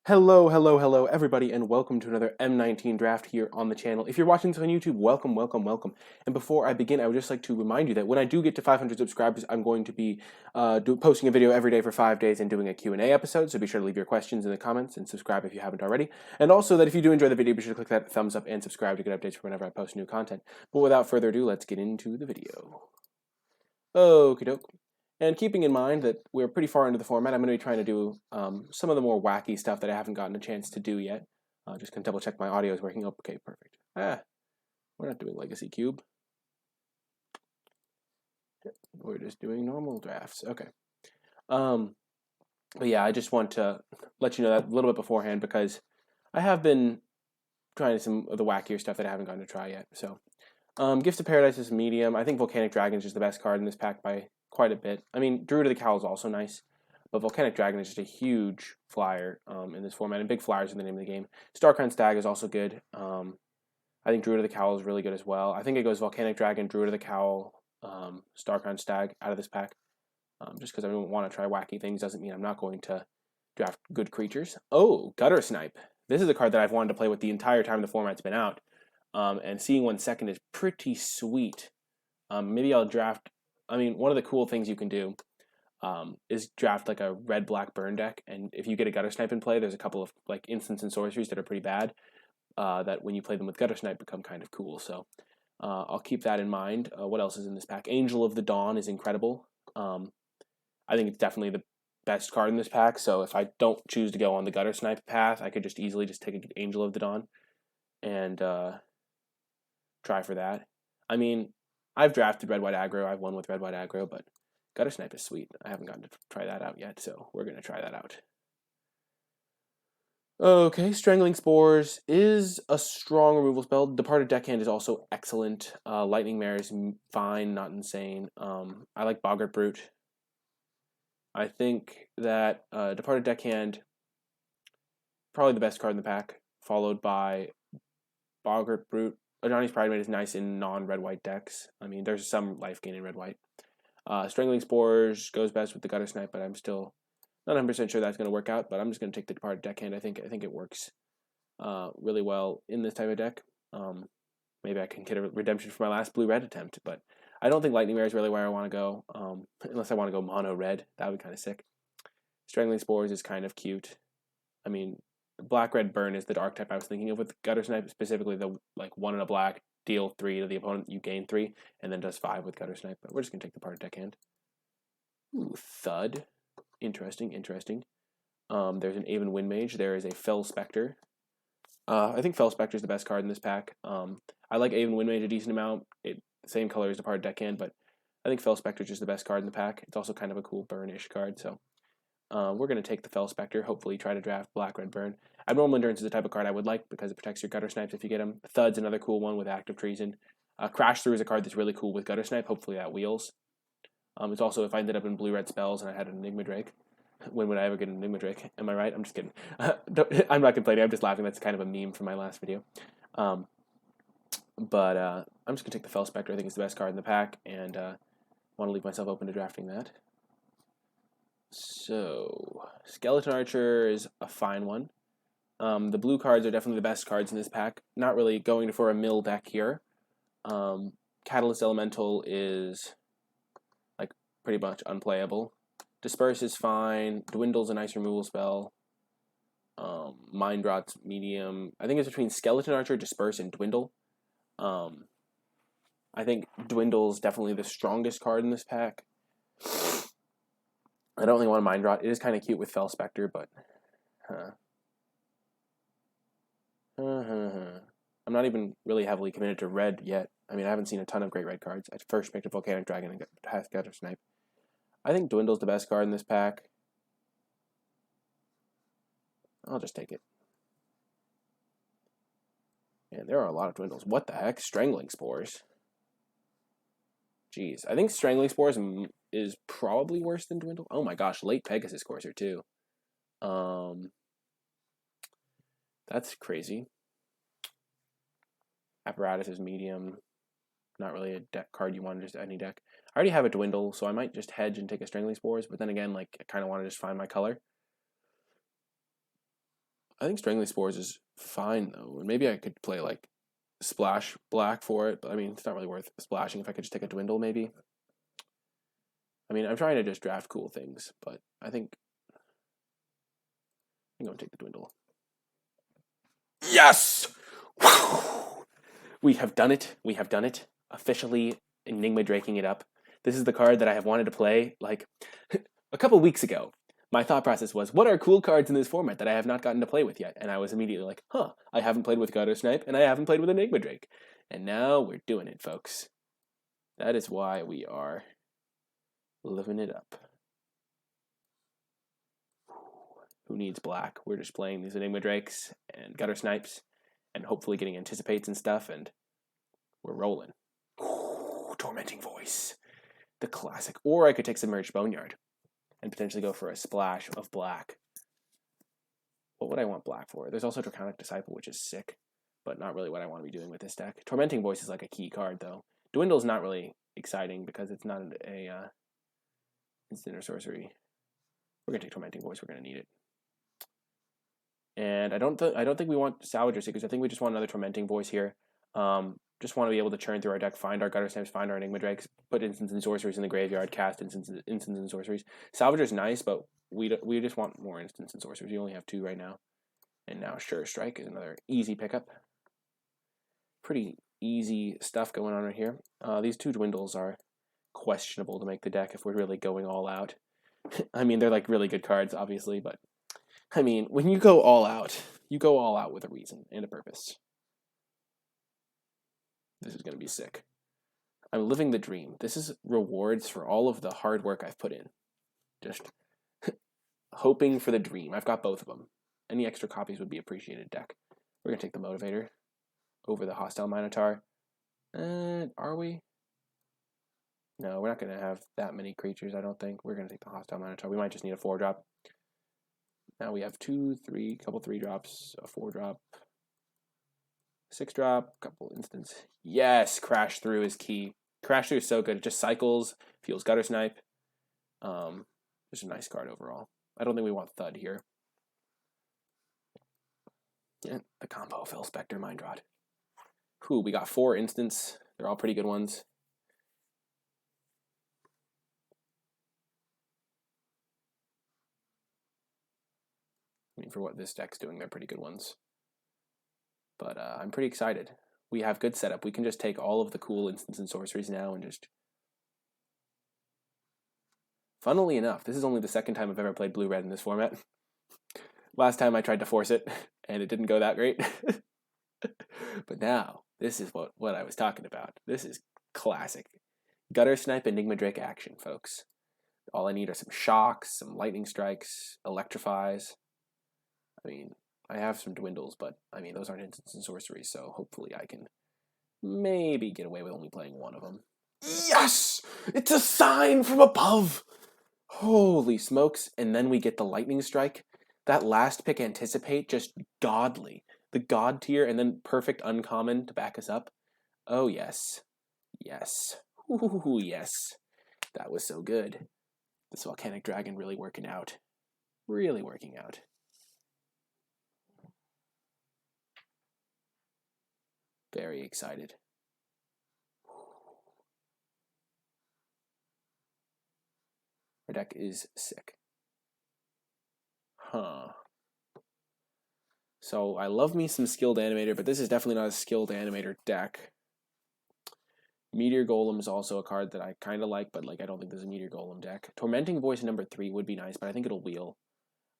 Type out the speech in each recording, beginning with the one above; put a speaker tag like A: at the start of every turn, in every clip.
A: Hello, everybody, and welcome to another M19 draft here on the channel. If you're watching this on YouTube, welcome. And before I begin, I would just like to remind you that when I do get to 500 subscribers, I'm going to be posting a video every day for 5 days and doing a Q&A episode, so be sure to leave your questions in the comments and subscribe if you haven't already. And also that if you do enjoy the video, be sure to click that thumbs up and subscribe to get updates for whenever I post new content. But without further ado, let's get into the video. Okie doke. And keeping in mind that we're pretty far into the format, I'm going to be trying to do some of the more wacky stuff that I haven't gotten a chance to do yet. Just going to double check my audio is working. Oh, okay, perfect. We're not doing Legacy Cube. We're just doing normal drafts. Okay. But yeah, I just want to let you know that a little bit beforehand because I have been trying some of the wackier stuff that I haven't gotten to try yet. So, Gifts of Paradise is medium. I think Volcanic Dragon is just the best card in this pack by quite a bit. I mean, Druid of the Cowl is also nice, but Volcanic Dragon is just a huge flyer in this format, and big flyers are the name of the game. Starcrown Stag is also good. I think Druid of the Cowl is really good as well. I think it goes Volcanic Dragon, Druid of the Cowl, Starcrown Stag out of this pack. Just because I don't want to try wacky things doesn't mean I'm not going to draft good creatures. Oh, Gutter Snipe. This is a card that I've wanted to play with the entire time the format's been out. And seeing 1 second is pretty sweet. Maybe I'll draft. I mean, one of the cool things you can do is draft like a red-black burn deck, and if you get a Gutter Snipe in play, there's a couple of like instants and sorceries that are pretty bad. That when you play them with Gutter Snipe become kind of cool. So I'll keep that in mind. What else is in this pack? Angel of the Dawn is incredible. I think it's definitely the best card in this pack. So if I don't choose to go on the Gutter Snipe path, I could just easily just take an Angel of the Dawn and try for that. I mean, I've drafted red-white aggro. I've won with red-white aggro, but Gutter Snipe is sweet. I haven't gotten to try that out yet, so we're going to try that out. Okay, Strangling Spores is a strong removal spell. Departed Deckhand is also excellent. Lightning Mare is fine, not insane. I like Boggart Brute. I think that Departed Deckhand, probably the best card in the pack, followed by Boggart Brute. Ajani's Pridemate is nice in non-red-white decks. I mean, there's some life gain in red-white. Strangling Spores goes best with the Gutter Snipe, but I'm still not 100% sure that's going to work out. But I'm just going to take the Departed Deckhand. I think it works really well in this type of deck. Maybe I can get a redemption for my last blue-red attempt, but I don't think Lightning Mare is really where I want to go, unless I want to go mono-red. That would be kind of sick. Strangling Spores is kind of cute. I mean, Black-Red Burn is the archetype I was thinking of with Gutter Snipe, specifically the like 1 and a black, deal 3 to the opponent, you gain 3, and then does 5 with Gutter Snipe. But we're just going to take the Departed Deckhand. Ooh, Thud. Interesting. There's an Aven Windmage. There is a Fell Spectre. I think Fell Spectre is the best card in this pack. I like Aven Windmage a decent amount. Same color as Departed Deckhand, but I think Fell Spectre is just the best card in the pack. It's also kind of a cool burn-ish card, so we're going to take the Fell Spectre, hopefully try to draft Black-Red Burn. Abnormal Endurance is the type of card I would like because it protects your Gutter Snipes if you get them. Thud's another cool one with Active Treason. Crash Through is a card that's really cool with Gutter Snipe. Hopefully that wheels. It's also if I ended up in blue-red spells and I had an Enigma Drake. When would I ever get an Enigma Drake? Am I right? I'm just kidding. I'm not complaining. I'm just laughing. That's kind of a meme from my last video. But I'm just going to take the Fell Spectre. I think it's the best card in the pack, and want to leave myself open to drafting that. So, Skeleton Archer is a fine one. The blue cards are definitely the best cards in this pack. Not really going for a mill deck here. Catalyst Elemental is like pretty much unplayable. Disperse is fine. Dwindle's a nice removal spell. Mind Rot's medium. I think it's between Skeleton Archer, Disperse, and Dwindle. I think Dwindle's definitely the strongest card in this pack. I don't really want to Mind Rot. It is kind of cute with Fell Spectre, but I'm not even really heavily committed to red yet. I mean, I haven't seen a ton of great red cards. I first picked a Volcanic Dragon and got Gutter Snipe. I think Dwindle's the best card in this pack. I'll just take it. And there are a lot of Dwindles. What the heck? Strangling Spores. Jeez. I think Strangling Spores is probably worse than Dwindle. Oh my gosh, late Pegasus Courser too. That's crazy. Apparatus is medium. Not really a deck card you want, just any deck. I already have a Dwindle, so I might just hedge and take a Strangling Spores, but then again, like, I kind of want to just find my color. I think Strangling Spores is fine, though. And maybe I could play, like, Splash Black for it. But, I mean, it's not really worth splashing if I could just take a Dwindle, maybe. I mean, I'm trying to just draft cool things, but I think I'm going to take the Dwindle. Yes! We have done it. We have done it. Officially Enigma Draking it up. This is the card that I have wanted to play, like, a couple weeks ago. My thought process was, what are cool cards in this format that I have not gotten to play with yet? And I was immediately like, huh, I haven't played with Gutter Snipe, and I haven't played with Enigma Drake. And now we're doing it, folks. That is why we are living it up. Who needs black? We're just playing these Enigma Drakes and Gutter Snipes, and hopefully getting Anticipates and stuff, and we're rolling. Ooh, Tormenting Voice. The classic. Or I could take Submerged Boneyard and potentially go for a splash of black. What would I want black for? There's also Draconic Disciple, which is sick, but not really what I want to be doing with this deck. Tormenting Voice is like a key card, though. Dwindle's not really exciting because it's not a instant or sorcery. We're gonna take Tormenting Voice. We're gonna need it. And I don't think we want Salvager Seekers. I think we just want another Tormenting Voice here. Just want to be able to churn through our deck, find our Gutter Snipes, find our Enigma Drakes, put instants and sorceries in the graveyard, cast instants and sorceries. Salvager's nice, but we just want more instants and sorceries. We only have 2 right now. And now Sure Strike is another easy pickup. Pretty easy stuff going on right here. These 2 Dwindles are questionable to make the deck if we're really going all out. I mean, they're like really good cards, obviously, but I mean, when you go all out, you go all out with a reason and a purpose. This is going to be sick. I'm living the dream. This is rewards for all of the hard work I've put in. Just hoping for the dream. I've got both of them. Any extra copies would be appreciated, deck. We're going to take the Motivator over the Hostile Minotaur. Are we? No, we're not going to have that many creatures, I don't think. We're going to take the Hostile Minotaur. We might just need a 4-drop. Now we have 2, 3, couple 3-drops, a 4-drop, 6-drop, couple instants. Yes, Crash Through is key. Crash Through is so good. It just cycles, feels Gutter Snipe. Just a nice card overall. I don't think we want Thud here. And the combo, Phil Spectre, Mind Rod. Whew, we got 4 instants. They're all pretty good ones. I mean, for what this deck's doing, they're pretty good ones. But I'm pretty excited. We have good setup. We can just take all of the cool instants and sorceries now and just... Funnily enough, this is only the second time I've ever played Blue-Red in this format. Last time I tried to force it, and it didn't go that great. But now, this is what I was talking about. This is classic. Gutter Snipe Enigma Drake action, folks. All I need are some shocks, some lightning strikes, electrifies. I mean, I have some Dwindles, but I mean, those aren't instants and sorceries, so hopefully I can maybe get away with only playing one of them. Yes! It's a sign from above! Holy smokes. And then we get the lightning strike. That last pick, Anticipate, just godly. The god tier, and then perfect uncommon to back us up. Oh, yes. Yes. Ooh, yes. That was so good. This Volcanic Dragon really working out. Really working out. Very excited. Our deck is sick. Huh. So I love me some Skilled Animator, but this is definitely not a Skilled Animator deck. Meteor Golem is also a card that I kind of like, but like I don't think there's a Meteor Golem deck. Tormenting Voice number 3 would be nice, but I think it'll wheel.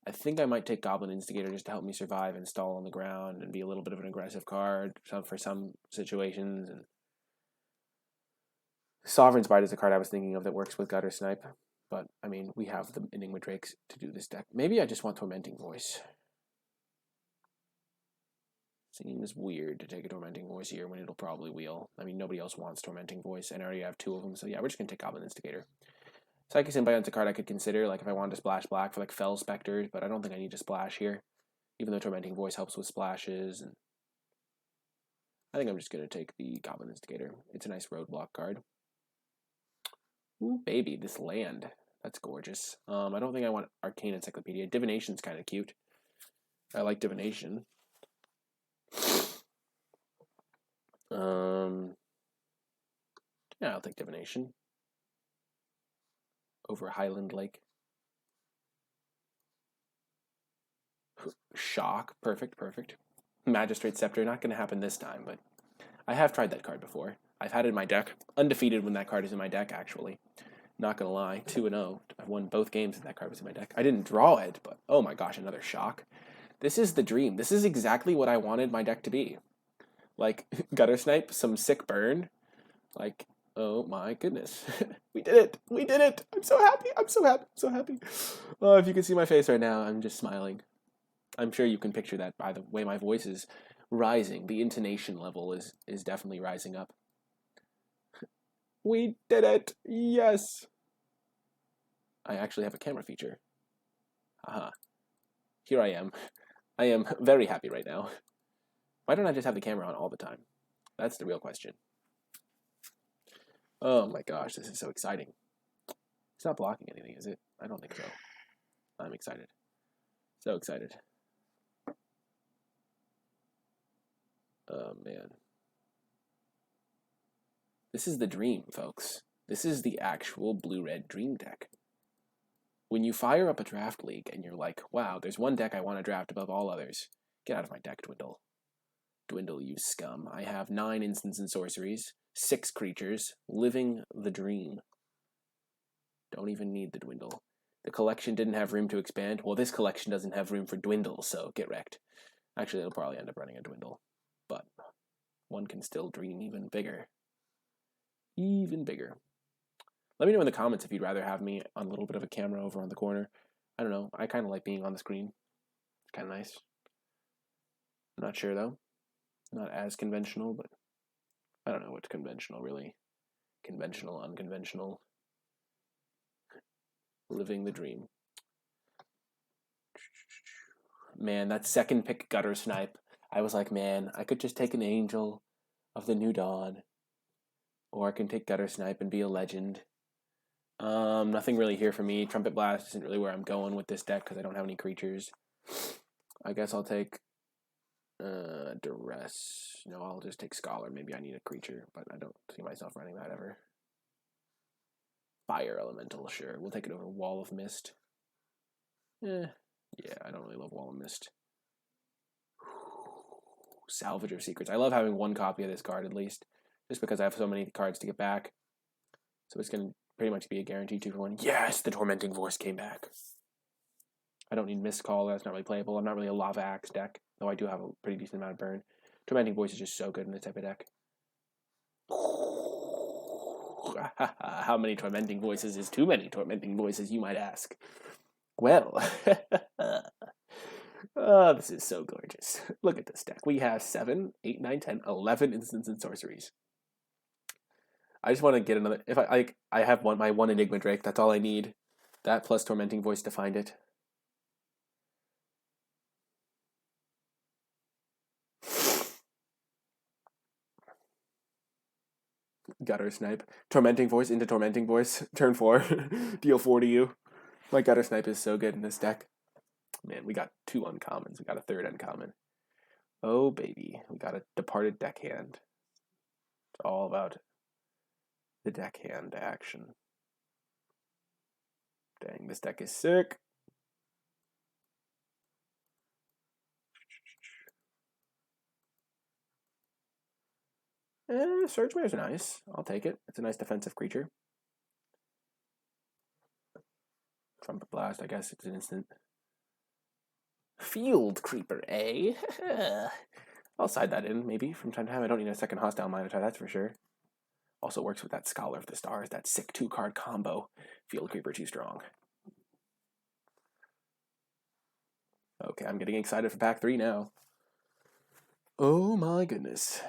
A: I think I might take Goblin Instigator just to help me survive and stall on the ground and be a little bit of an aggressive card for some situations. And Sovereign's Bite is a card I was thinking of that works with Gutter Snipe. But, I mean, we have the Enigma Drakes to do this deck. Maybe I just want Tormenting Voice. Seems weird to take a Tormenting Voice here when it'll probably wheel. I mean, nobody else wants Tormenting Voice, and I already have 2 of them. So, yeah, we're just going to take Goblin Instigator. Psychic Symbiote's a card I could consider, like if I wanted to splash black for like Fell Specters, but I don't think I need to splash here, even though Tormenting Voice helps with splashes. And I think I'm just going to take the Goblin Instigator. It's a nice roadblock card. Ooh, baby, this land. That's gorgeous. I don't think I want Arcane Encyclopedia. Divination's kind of cute. I like divination. Yeah, I'll take divination over Highland Lake. Shock, perfect. Magistrate Scepter, not going to happen this time, but I have tried that card before. I've had it in my deck, undefeated when that card is in my deck, actually. Not going to lie, 2-0. I've won both games and that card was in my deck. I didn't draw it, but oh my gosh, another shock. This is the dream. This is exactly what I wanted my deck to be. Like, Gutter Snipe, some sick burn. Like, oh my goodness. We did it. We did it. I'm so happy. I'm so happy. I'm so happy. Oh, if you can see my face right now, I'm just smiling. I'm sure you can picture that by the way my voice is rising. The intonation level is definitely rising up. We did it. Yes. I actually have a camera feature. Haha. Here I am. I am very happy right now. Why don't I just have the camera on all the time? That's the real question. Oh my gosh, this is so exciting. It's not blocking anything, is it? I don't think so. I'm excited. So excited. Oh man. This is the dream, folks. This is the actual blue-red dream deck. When you fire up a draft league and you're like, wow, there's one deck I want to draft above all others. Get out of my deck, Dwindle. Dwindle, you scum. I have 9 instants and sorceries, 6 creatures, living the dream. Don't even need the Dwindle. The collection didn't have room to expand. Well, this collection doesn't have room for Dwindle, so get wrecked. Actually, it'll probably end up running a Dwindle. But one can still dream even bigger. Even bigger. Let me know in the comments if you'd rather have me on a little bit of a camera over on the corner. I don't know. I kind of like being on the screen. It's kind of nice. I'm not sure, though. Not as conventional, but I don't know what's conventional, really. Conventional, unconventional. Living the dream. Man, that second pick Gutter Snipe. I was like, man, I could just take an Angel of the New Dawn. Or I can take Gutter Snipe and be a legend. Nothing really here for me. Trumpet Blast isn't really where I'm going with this deck because I don't have any creatures. I guess I'll take Duress. No, I'll just take Scholar. Maybe I need a creature, but I don't see myself running that ever. Fire Elemental, sure. We'll take it over Wall of Mist. Yeah, I don't really love Wall of Mist. Salvager Secrets. I love having one copy of this card at least, just because I have so many cards to get back. So it's going to pretty much be a guaranteed 2-for-1. Yes, the Tormenting Voice came back. I don't need Mist Call. That's not really playable. I'm not really a Lava Axe deck, though I do have a pretty decent amount of burn. Tormenting Voice is just so good in this type of deck. How many Tormenting Voices is too many Tormenting Voices, you might ask? Well, oh, this is so gorgeous. Look at this deck. We have 7, 8, 9, 10, 11 instants and sorceries. I just want to get another. If I have my one Enigma Drake. That's all I need. That plus Tormenting Voice to find it. Gutter Snipe. Tormenting Voice into Tormenting Voice. Turn 4. Deal 4 to you. My Gutter Snipe is so good in this deck. Man, we got 2 uncommons. We got a 3rd uncommon. Oh, baby. We got a Departed Deckhand. It's all about the deckhand action. Dang, this deck is sick. Surge Mare's nice. I'll take it. It's a nice defensive creature. Trumpet Blast, I guess it's an instant. Field Creeper, eh? I'll side that in, maybe, from time to time. I don't need a second Hostile Minotaur, that's for sure. Also works with that Scholar of the Stars, that sick 2-card combo. Field Creeper too strong. Okay, I'm getting excited for pack 3 now. Oh my goodness.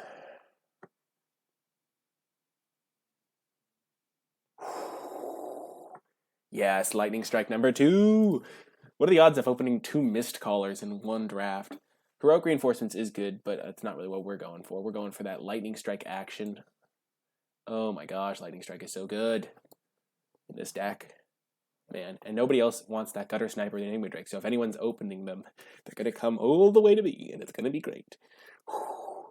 A: Yes, Lightning Strike number 2. What are the odds of opening 2 Mist Callers in one draft? Heroic Reinforcements is good, but it's not really what we're going for. We're going for that Lightning Strike action. Oh my gosh, Lightning Strike is so good in this deck. man. And nobody else wants that Gutter Sniper or the Enigma Drake. So if anyone's opening them, they're going to come all the way to me, and it's going to be great. Whew.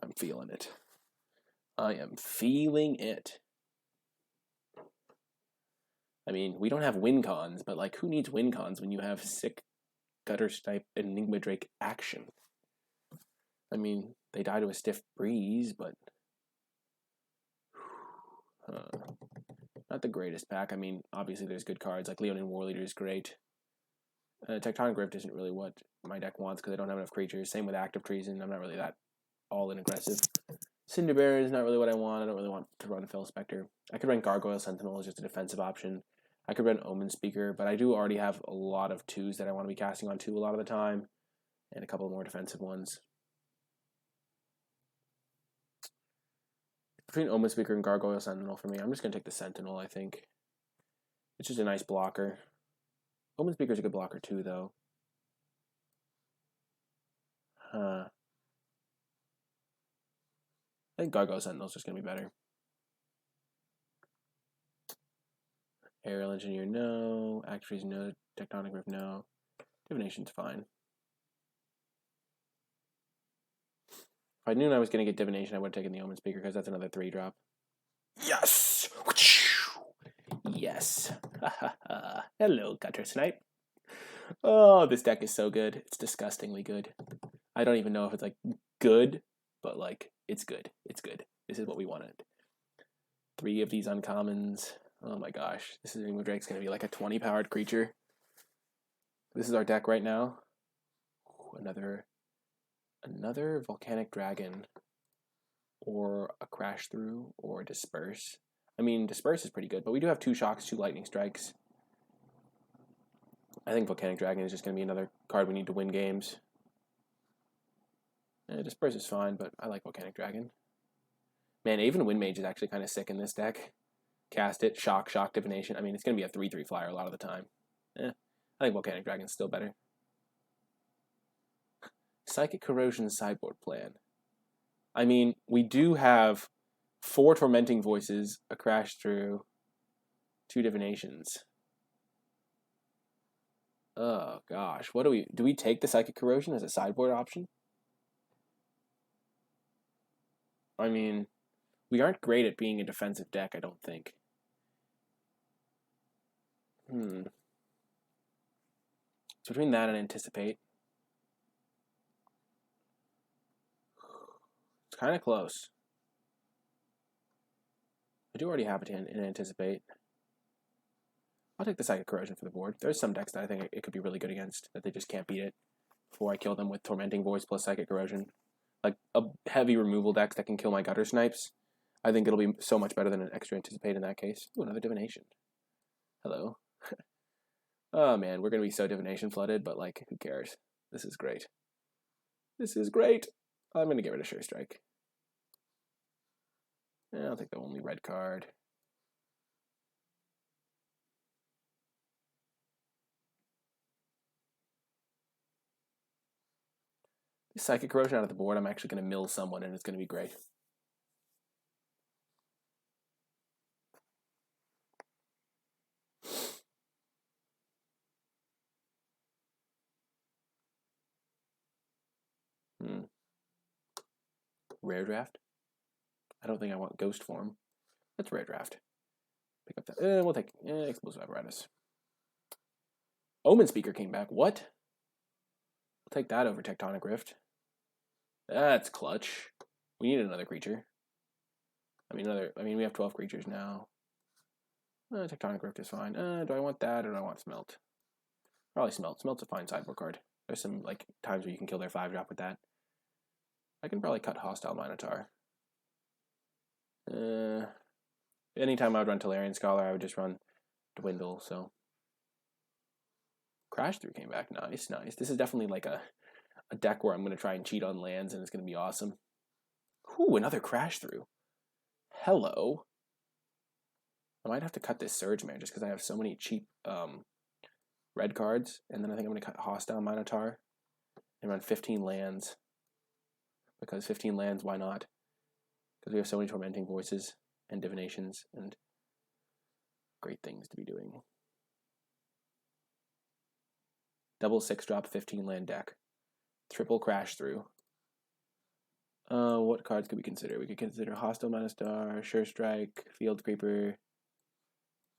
A: I'm feeling it. I am feeling it. I mean, we don't have win cons, but like, who needs win cons when you have sick Gutter Snipe Enigma Drake action? I mean, they die to a stiff breeze, but not the greatest pack. I mean, obviously there's good cards, like Leonin War Leader is great. Tectonic Rift isn't really what my deck wants because I don't have enough creatures. Same with Active Treason. I'm not really that all-in aggressive. Cinderbear is not really what I want. I don't really want to run Fell Spectre. I could run Gargoyle Sentinel as just a defensive option. I could run Omen Speaker, but I do already have a lot of 2s that I want to be casting on 2 a lot of the time, and a couple more defensive ones. Between Omen Speaker and Gargoyle Sentinel for me, I'm just going to take the Sentinel, I think. It's just a nice blocker. Omen Speaker's a good blocker too, though. I think Gargoyle Sentinel's just going to be better. Aerial Engineer, no. Actries, no. Tectonic Rift, no. Divination's fine. If I knew I was going to get Divination, I would have taken the Omen Speaker because that's another 3-drop. Yes! Yes. Hello, Gutter Snipe. Oh, this deck is so good. It's disgustingly good. I don't even know if it's like good, but like it's good. It's good. This is what we wanted. 3 of these uncommons. Oh my gosh. This is Enigma Drake's gonna be like a 20-powered creature. This is our deck right now. Ooh, another Volcanic Dragon. Or a Crash Through or Disperse. I mean, Disperse is pretty good, but we do have 2 Shocks, 2 Lightning Strikes. I think Volcanic Dragon is just going to be another card we need to win games. Disperse is fine, but I like Volcanic Dragon. Man, even Wind Mage is actually kind of sick in this deck. Cast it, Shock, Divination. I mean, it's going to be a 3/3 flyer a lot of the time. I think Volcanic Dragon's still better. Psychic Corrosion sideboard plan. I mean, we do have 4 Tormenting Voices, a Crash Through, 2 Divinations. Oh gosh, what do we take the Psychic Corrosion as a sideboard option? I mean, we aren't great at being a defensive deck, I don't think. So between that and Anticipate, it's kind of close. I do already have it in Anticipate. I'll take the Psychic Corrosion for the board. There's some decks that I think it could be really good against, that they just can't beat it before I kill them with Tormenting Voice plus Psychic Corrosion. Like a heavy removal decks that can kill my Gutter Snipes. I think it'll be so much better than an extra Anticipate in that case. Ooh, another Divination. Hello. Oh man, we're going to be so Divination flooded, but like, who cares? This is great. This is great. I'm going to get rid of Sure Strike. I'll take the only red card. Psychic Corrosion out of the board, I'm actually going to mill someone, and it's going to be great. Rare Draft? I don't think I want Ghost Form. That's Rare Draft. Pick up that. We'll take Explosive Apparatus. Omen Speaker came back. What? We'll take that over Tectonic Rift. That's clutch. We need another creature. I mean, we have 12 creatures now. Tectonic Rift is fine. Do I want that or do I want Smelt? Probably Smelt. Smelt's a fine sideboard card. There's some like times where you can kill their 5-drop with that. I can probably cut Hostile Minotaur. Anytime I would run Tolarian Scholar, I would just run Dwindle, so. Crash Through came back. Nice, nice. This is definitely like a deck where I'm going to try and cheat on lands, and it's going to be awesome. Ooh, another Crash Through. Hello. I might have to cut this Surge Mare just because I have so many cheap red cards, and then I think I'm going to cut Hostile Minotaur and run 15 lands. Because 15 lands, why not? Because we have so many Tormenting Voices and Divinations, and great things to be doing. Double 6-drop 15 land deck. Triple crash through. What cards could we consider? We could consider Hostile Manastar, Sure Strike, Field Creeper,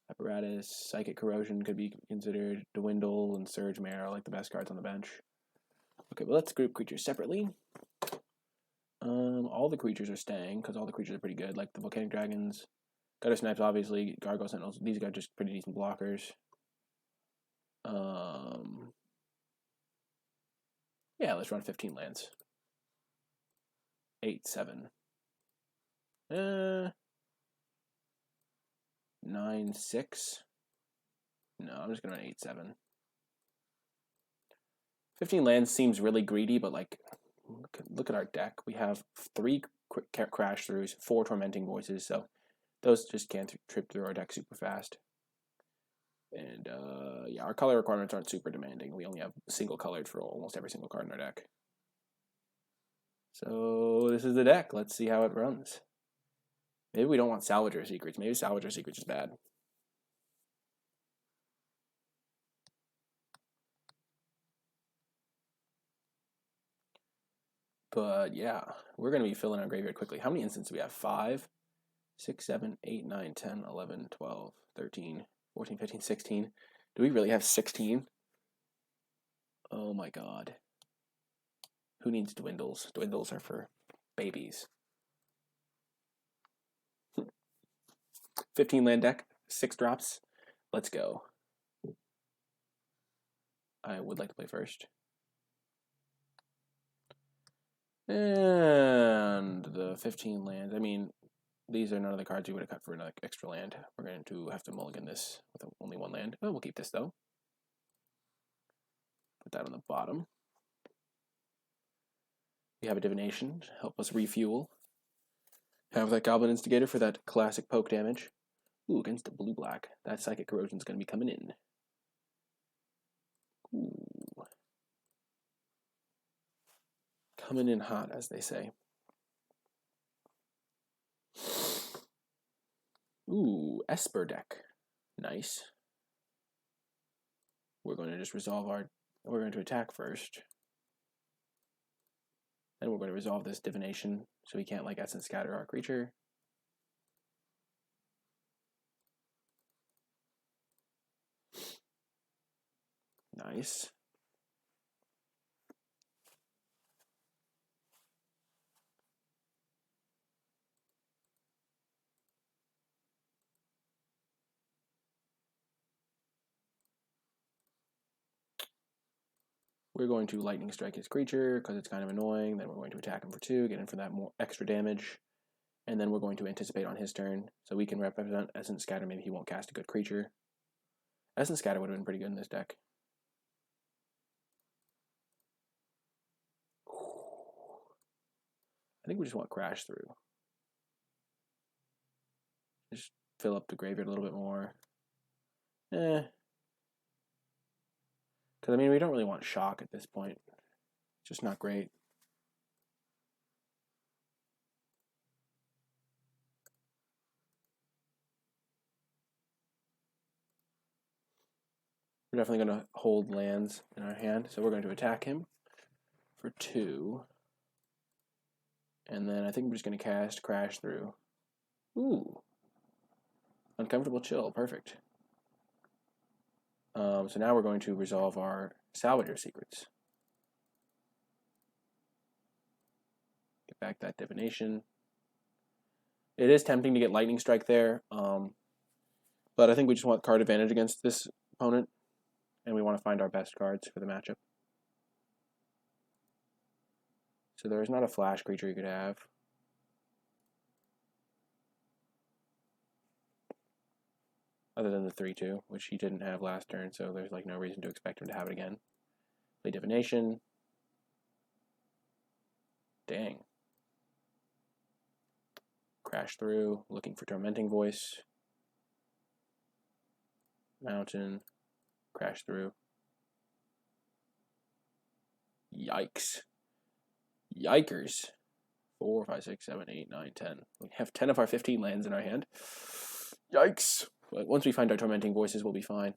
A: Apparatus, Psychic Corrosion could be considered, Dwindle, and Surge Mare are like the best cards on the bench. Okay, well let's group creatures separately. All the creatures are staying, because all the creatures are pretty good, like the Volcanic Dragons, Gutter Snipes, obviously, Gargoyle Sentinels, these guys are just pretty decent blockers. Yeah, let's run 15 lands. 8, 7. 9, 6. No, I'm just gonna run 8, 7. 15 lands seems really greedy, but like, look at our deck. We have 3 crash throughs, 4 tormenting voices, so those just can't trip through our deck super fast. And yeah, our color requirements aren't super demanding. We only have single colored for almost every single card in our deck. So this is the deck. Let's see how it runs. Maybe we don't want Salvager Secrets. Maybe Salvager Secrets is bad. But yeah, we're going to be filling our graveyard quickly. How many instances do we have? 5, 6, 7, 8, 9, 10, 11, 12, 13, 14, 15, 16. Do we really have 16? Oh my god. Who needs dwindles? Dwindles are for babies. 15 land deck, 6 drops. Let's go. I would like to play first. And the 15 lands. I mean, these are none of the cards you would have cut for an extra land. We're going to have to mulligan this with only 1 land. Oh, we'll keep this though. Put that on the bottom. We have a Divination, help us refuel. Have that Goblin Instigator for that classic poke damage. Ooh, against the blue-black. That Psychic Corrosion is going to be coming in. Ooh. Coming in hot, as they say. Ooh, Esper deck. Nice. We're going to just resolve our... We're going to attack first. Then we're going to resolve this Divination, so we can't, like, Essence Scatter our creature. Nice. We're going to Lightning Strike his creature, because it's kind of annoying. Then we're going to attack him for 2, get him for that more extra damage. And then we're going to anticipate on his turn, so we can represent Essence Scatter. Maybe he won't cast a good creature. Essence Scatter would have been pretty good in this deck. I think we just want Crash Through. Just fill up the graveyard a little bit more. Because, I mean, we don't really want Shock at this point. It's just not great. We're definitely going to hold lands in our hand, so we're going to attack him for 2. And then I think we're just going to cast Crash Through. Ooh. Uncomfortable Chill, perfect. So now we're going to resolve our Salvager Secrets. Get back that Divination. It is tempting to get Lightning Strike there, but I think we just want card advantage against this opponent, and we want to find our best cards for the matchup. So there is not a flash creature you could have. Other than the 3/2, which he didn't have last turn, so there's like no reason to expect him to have it again. Play Divination. Dang. Crash Through, looking for Tormenting Voice. Mountain. Crash Through. Yikes. Yikers. 4, 5, 6, 7, 8, 9, 10. We have 10 of our 15 lands in our hand. Yikes. But once we find our tormenting voices, we'll be fine.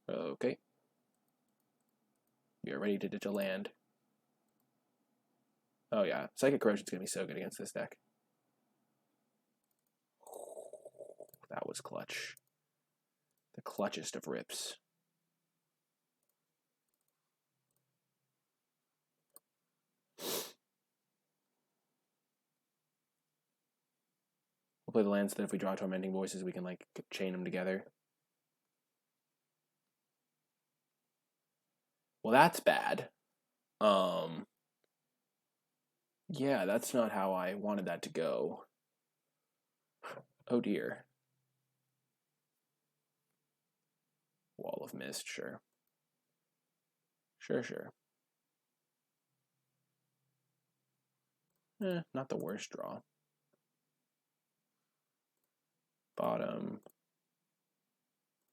A: Okay. We are ready to land. Oh yeah, Psychic Corrosion's gonna be so good against this deck. That was clutch. The clutchest of rips. We'll play the land so that if we draw Tormenting Voices, we can like chain them together. Well, that's bad. Yeah, that's not how I wanted that to go. Oh dear. Wall of Mist, sure. Sure. Not the worst draw. Bottom.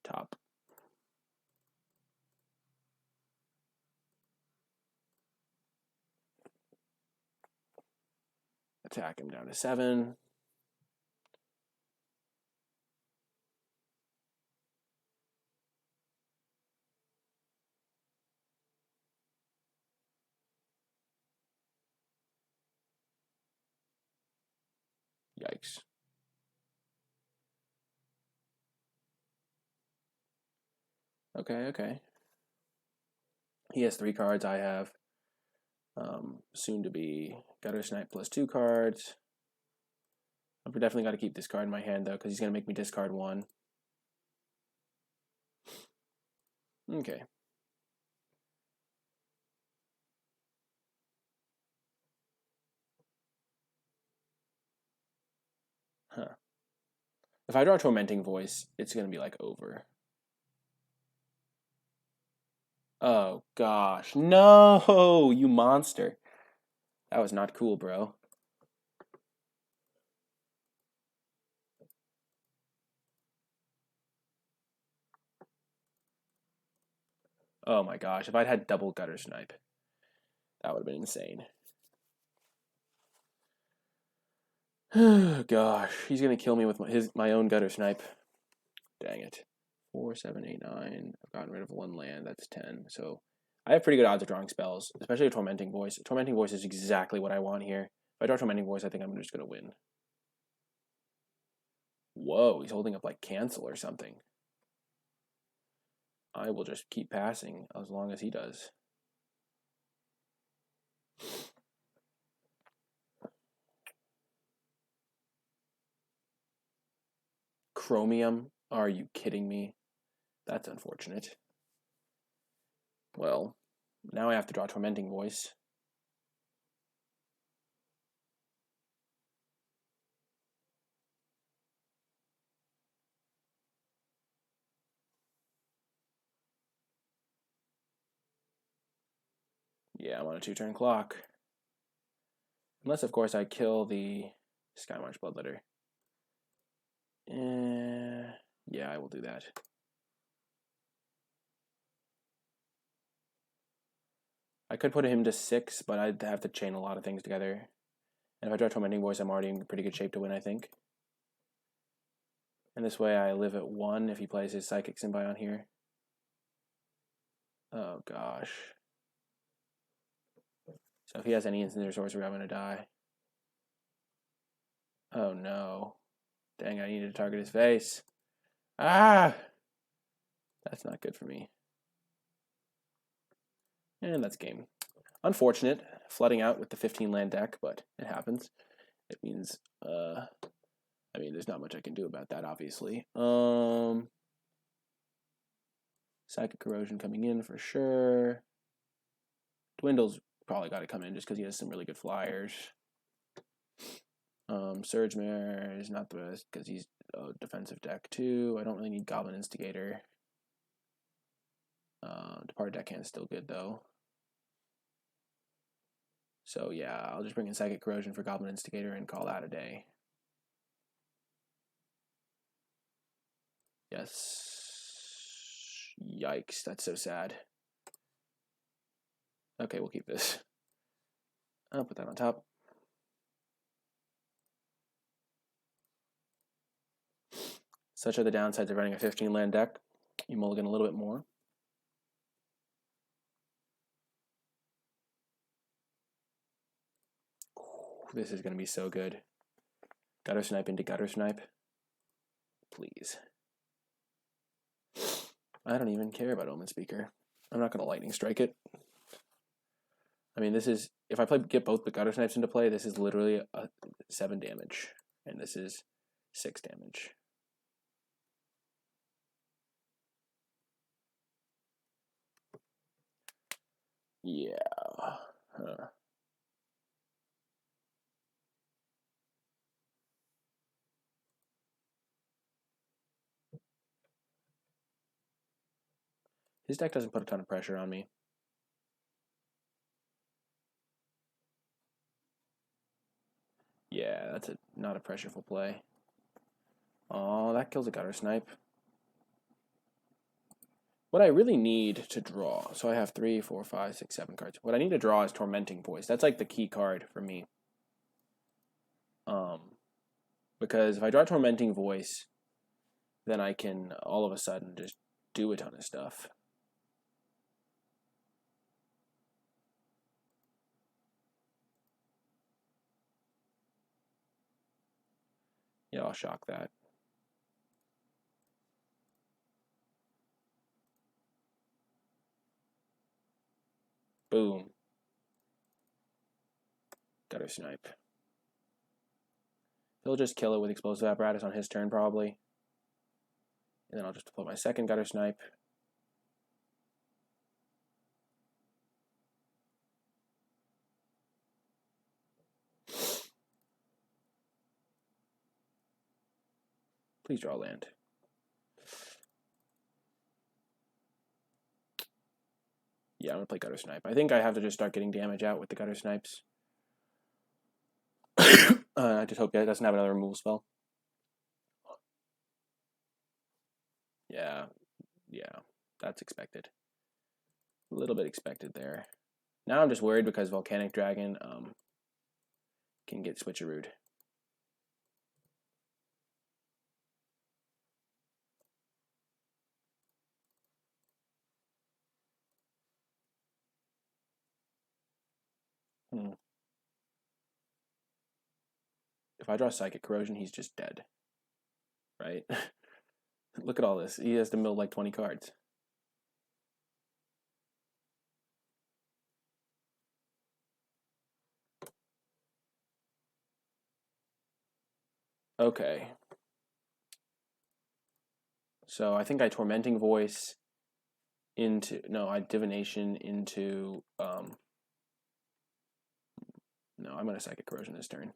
A: Top. Attack him down to 7. Yikes. Okay. He has 3 cards. I have soon to be Gutter Snipe plus 2 cards. I've definitely got to keep this card in my hand though, because he's gonna make me discard 1. Okay. Huh. If I draw Tormenting Voice, it's gonna be like over. Oh gosh, no, you monster. That was not cool, bro. Oh my gosh, if I'd had double Gutter Snipe, that would have been insane. Gosh, he's gonna kill me with my own Gutter Snipe. Dang it. 4, 7, 8, 9. I've gotten rid of 1 land. That's 10. So I have pretty good odds of drawing spells, especially a Tormenting Voice. Tormenting Voice is exactly what I want here. If I draw Tormenting Voice, I think I'm just gonna win. Whoa, he's holding up like Cancel or something. I will just keep passing as long as he does. Chromium? Are you kidding me? That's unfortunate. Well, now I have to draw Tormenting Voice. Yeah, I'm on a 2-turn clock. Unless, of course, I kill the Skymarch Bloodletter. Yeah, I will do that. I could put him to 6, but I'd have to chain a lot of things together. And if I draw Tormenting Voice, I'm already in pretty good shape to win, I think. And this way I live at 1 if he plays his Psychic Symbiont here. Oh, gosh. So if he has any instant or sorcery, I'm going to die. Oh, no. Dang, I need to target his face. Ah! That's not good for me. And that's game. Unfortunate, flooding out with the 15 land deck, but it happens. It means, I mean, there's not much I can do about that, obviously. Psychic Corrosion coming in for sure. Dwindle's probably got to come in just because he has some really good flyers. Surge Mare is not the best because he's a defensive deck too. I don't really need Goblin Instigator. Departed Deckhand is still good though. So yeah, I'll just bring in Psychic Corrosion for Goblin Instigator and call that a day. Yes. Yikes, that's so sad. Okay, we'll keep this. I'll put that on top. Such are the downsides of running a 15 land deck. You mulligan a little bit more. This is going to be so good. Gutter Snipe into Gutter Snipe. Please. I don't even care about Omen Speaker. I'm not going to Lightning Strike it. I mean, this is... If I get both the Gutter Snipes into play, this is literally 7 damage. And this is 6 damage. Yeah. Huh. His deck doesn't put a ton of pressure on me. Yeah, that's not a pressureful play. Oh, that kills a Gutter Snipe. What I really need to draw, so I have 3, 4, 5, 6, 7 cards. What I need to draw is Tormenting Voice. That's like the key card for me. Because if I draw Tormenting Voice, then I can all of a sudden just do a ton of stuff. Yeah, I'll shock that. Boom. Gutter Snipe. He'll just kill it with Explosive Apparatus on his turn, probably. And then I'll just deploy my second Gutter Snipe. Please draw land. Yeah, I'm going to play Gutter Snipe. I think I have to just start getting damage out with the Gutter Snipes. I just hope that doesn't have another removal spell. Yeah, that's expected. A little bit expected there. Now I'm just worried because Volcanic Dragon can get switcherooed. If I draw Psychic Corrosion, he's just dead. Right? Look at all this. He has to mill like 20 cards. Okay. So I think I Tormenting Voice into... No, I Divination into... No, I'm going to Psychic Corrosion this turn.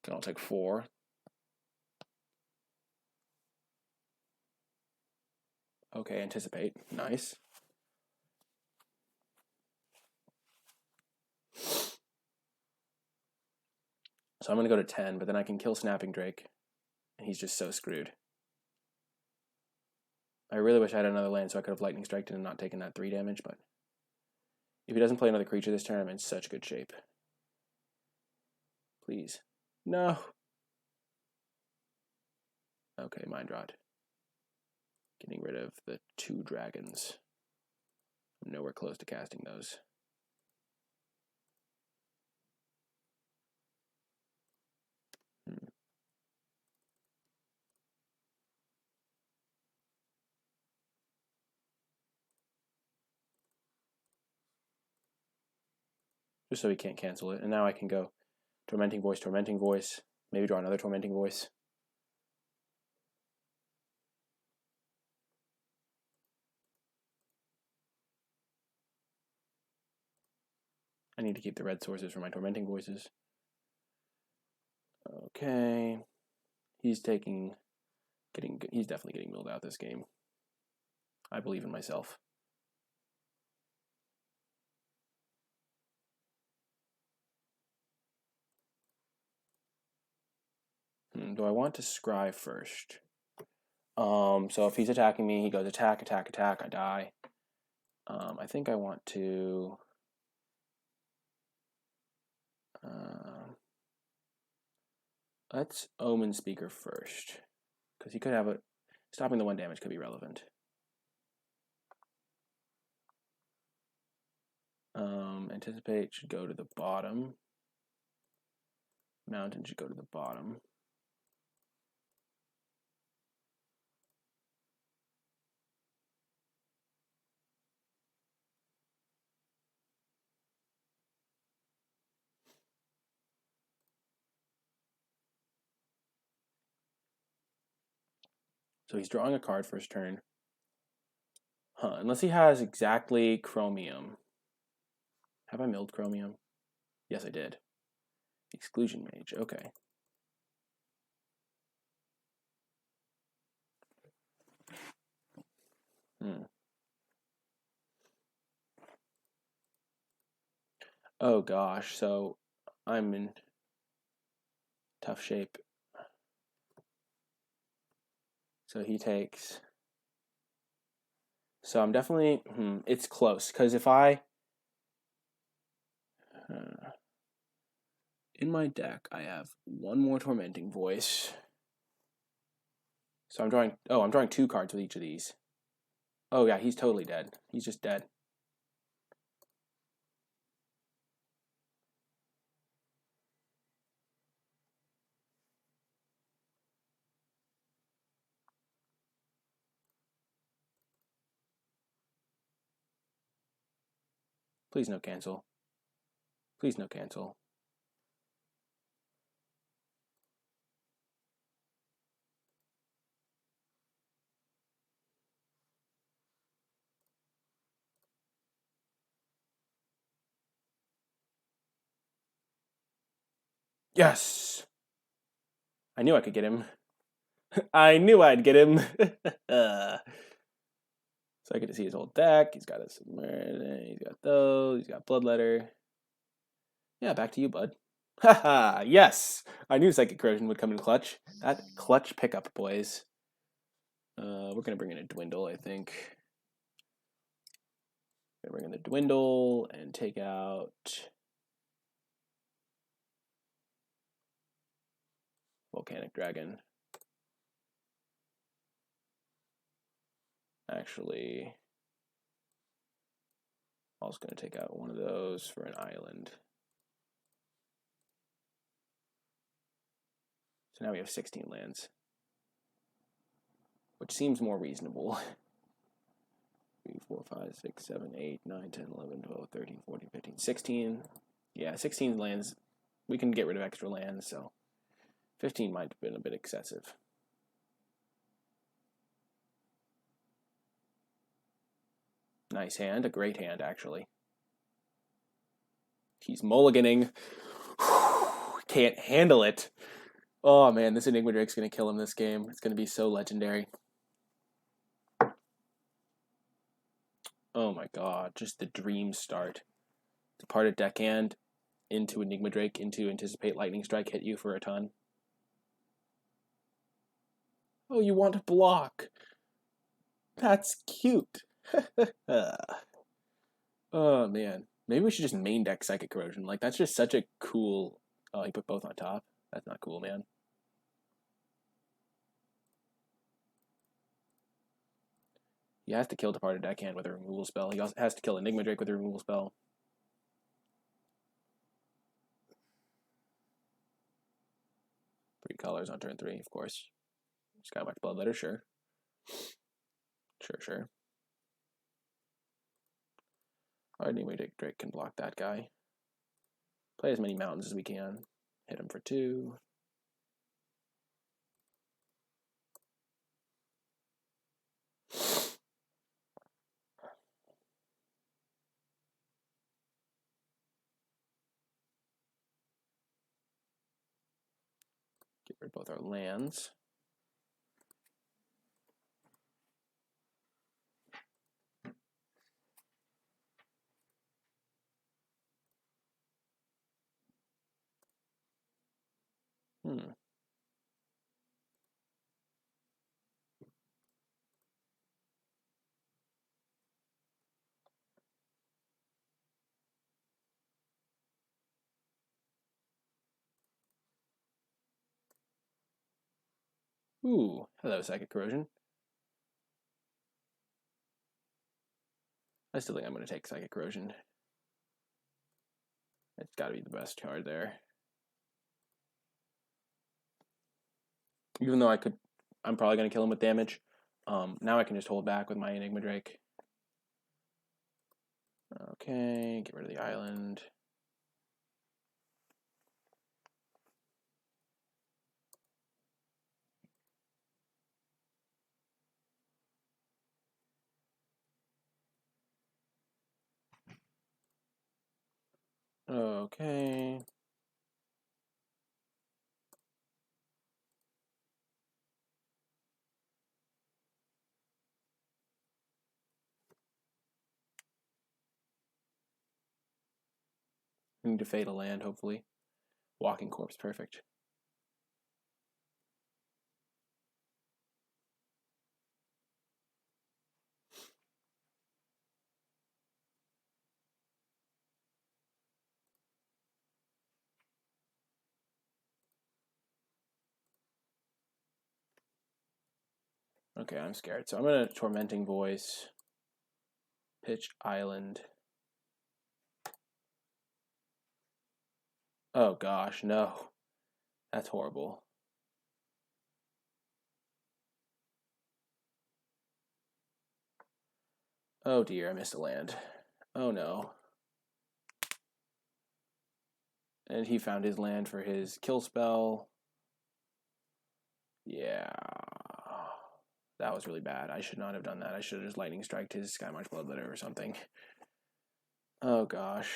A: Then I'll take 4. Okay, Anticipate. Nice. So I'm going to go to 10, but then I can kill Snapping Drake. And he's just so screwed. I really wish I had another land so I could have Lightning Striked and not taken that 3 damage, but if he doesn't play another creature this turn, I'm in such good shape. Please. No. Okay, Mind Rot. Getting rid of the 2 dragons. I'm nowhere close to casting those. Just so he can't cancel it. And now I can go Tormenting Voice, Tormenting Voice. Maybe draw another Tormenting Voice. I need to keep the red sources for my Tormenting Voices. Okay. He's definitely getting milled out this game. I believe in myself. Do I want to scry first? So if he's attacking me, he goes attack, attack, attack, I die. I think I want to Let's Omen Speaker first, because he could have a stopping the 1 damage could be relevant. Anticipate should go to the bottom. Mountain should go to the bottom. So he's drawing a card for his turn. Unless he has exactly Chromium. Have I milled Chromium? Yes, I did. Exclusion Mage, okay. Oh gosh, so I'm in tough shape. So he takes. So I'm definitely. It's close, because if I. In my deck, I have one more Tormenting Voice. So I'm drawing. Oh, I'm drawing 2 cards with each of these. Oh yeah, he's totally dead. He's just dead. Please no cancel. Please no cancel. Yes! I knew I could get him. I knew I'd get him. So I get to see his whole deck. He's got a Submariner. He's got those. He's got Bloodletter. Yeah, back to you, bud. Haha, yes! I knew Psychic Corrosion would come in clutch. That clutch pickup, boys. We're going to bring in a Dwindle, I think. We're going to bring in the Dwindle and take out... Volcanic Dragon. Actually, I was going to take out one of those for an island. So now we have 16 lands, which seems more reasonable. 3, 4, 5, 6, 7, 8, 9, 10, 11, 12, 13, 14, 15, 16. Yeah, 16 lands. We can get rid of extra lands, so 15 might have been a bit excessive. Nice hand, a great hand, actually. He's mulliganing. Can't handle it. Oh man, this Enigma Drake's gonna kill him this game. It's gonna be so legendary. Oh my god, just the dream start. Depart a deckhand into Enigma Drake, into Anticipate Lightning Strike, hit you for a ton. Oh, you want to block. That's cute. Oh man. Maybe we should just main deck Psychic Corrosion. Like, that's just such a cool... Oh, he put both on top? That's not cool, man. He has to kill Departed Deckhand with a removal spell. He also has to kill Enigma Drake with a removal spell. Three colors on turn 3, of course. Skymark Bloodletter, sure. Sure. Alright, anyway, Drake can block that guy. Play as many mountains as we can. Hit him for 2. Get rid of both our lands. Ooh, hello, Psychic Corrosion. I still think I'm going to take Psychic Corrosion. It's got to be the best card there. Even though I'm probably going to kill him with damage. Now I can just hold back with my Enigma Drake. Okay, get rid of the island. Okay. I need to fade a land, hopefully. Walking Corpse, perfect. Okay, I'm scared. So I'm going to Tormenting Voice. Pitch Island. Oh gosh, no. That's horrible. Oh dear, I missed a land. Oh no. And he found his land for his kill spell. Yeah. That was really bad. I should not have done that. I should have just lightning striked his Sky March Bloodletter or something. Oh gosh.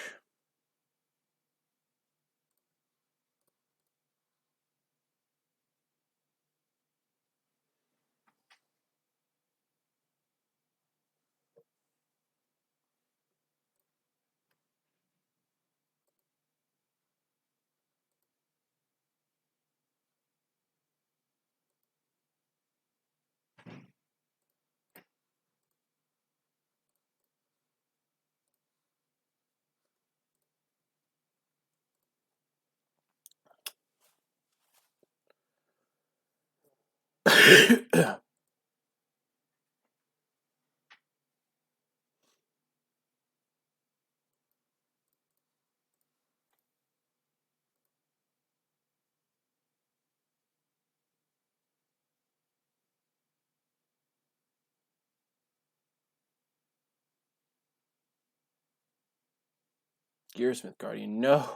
A: Gearsmith Guardian. No.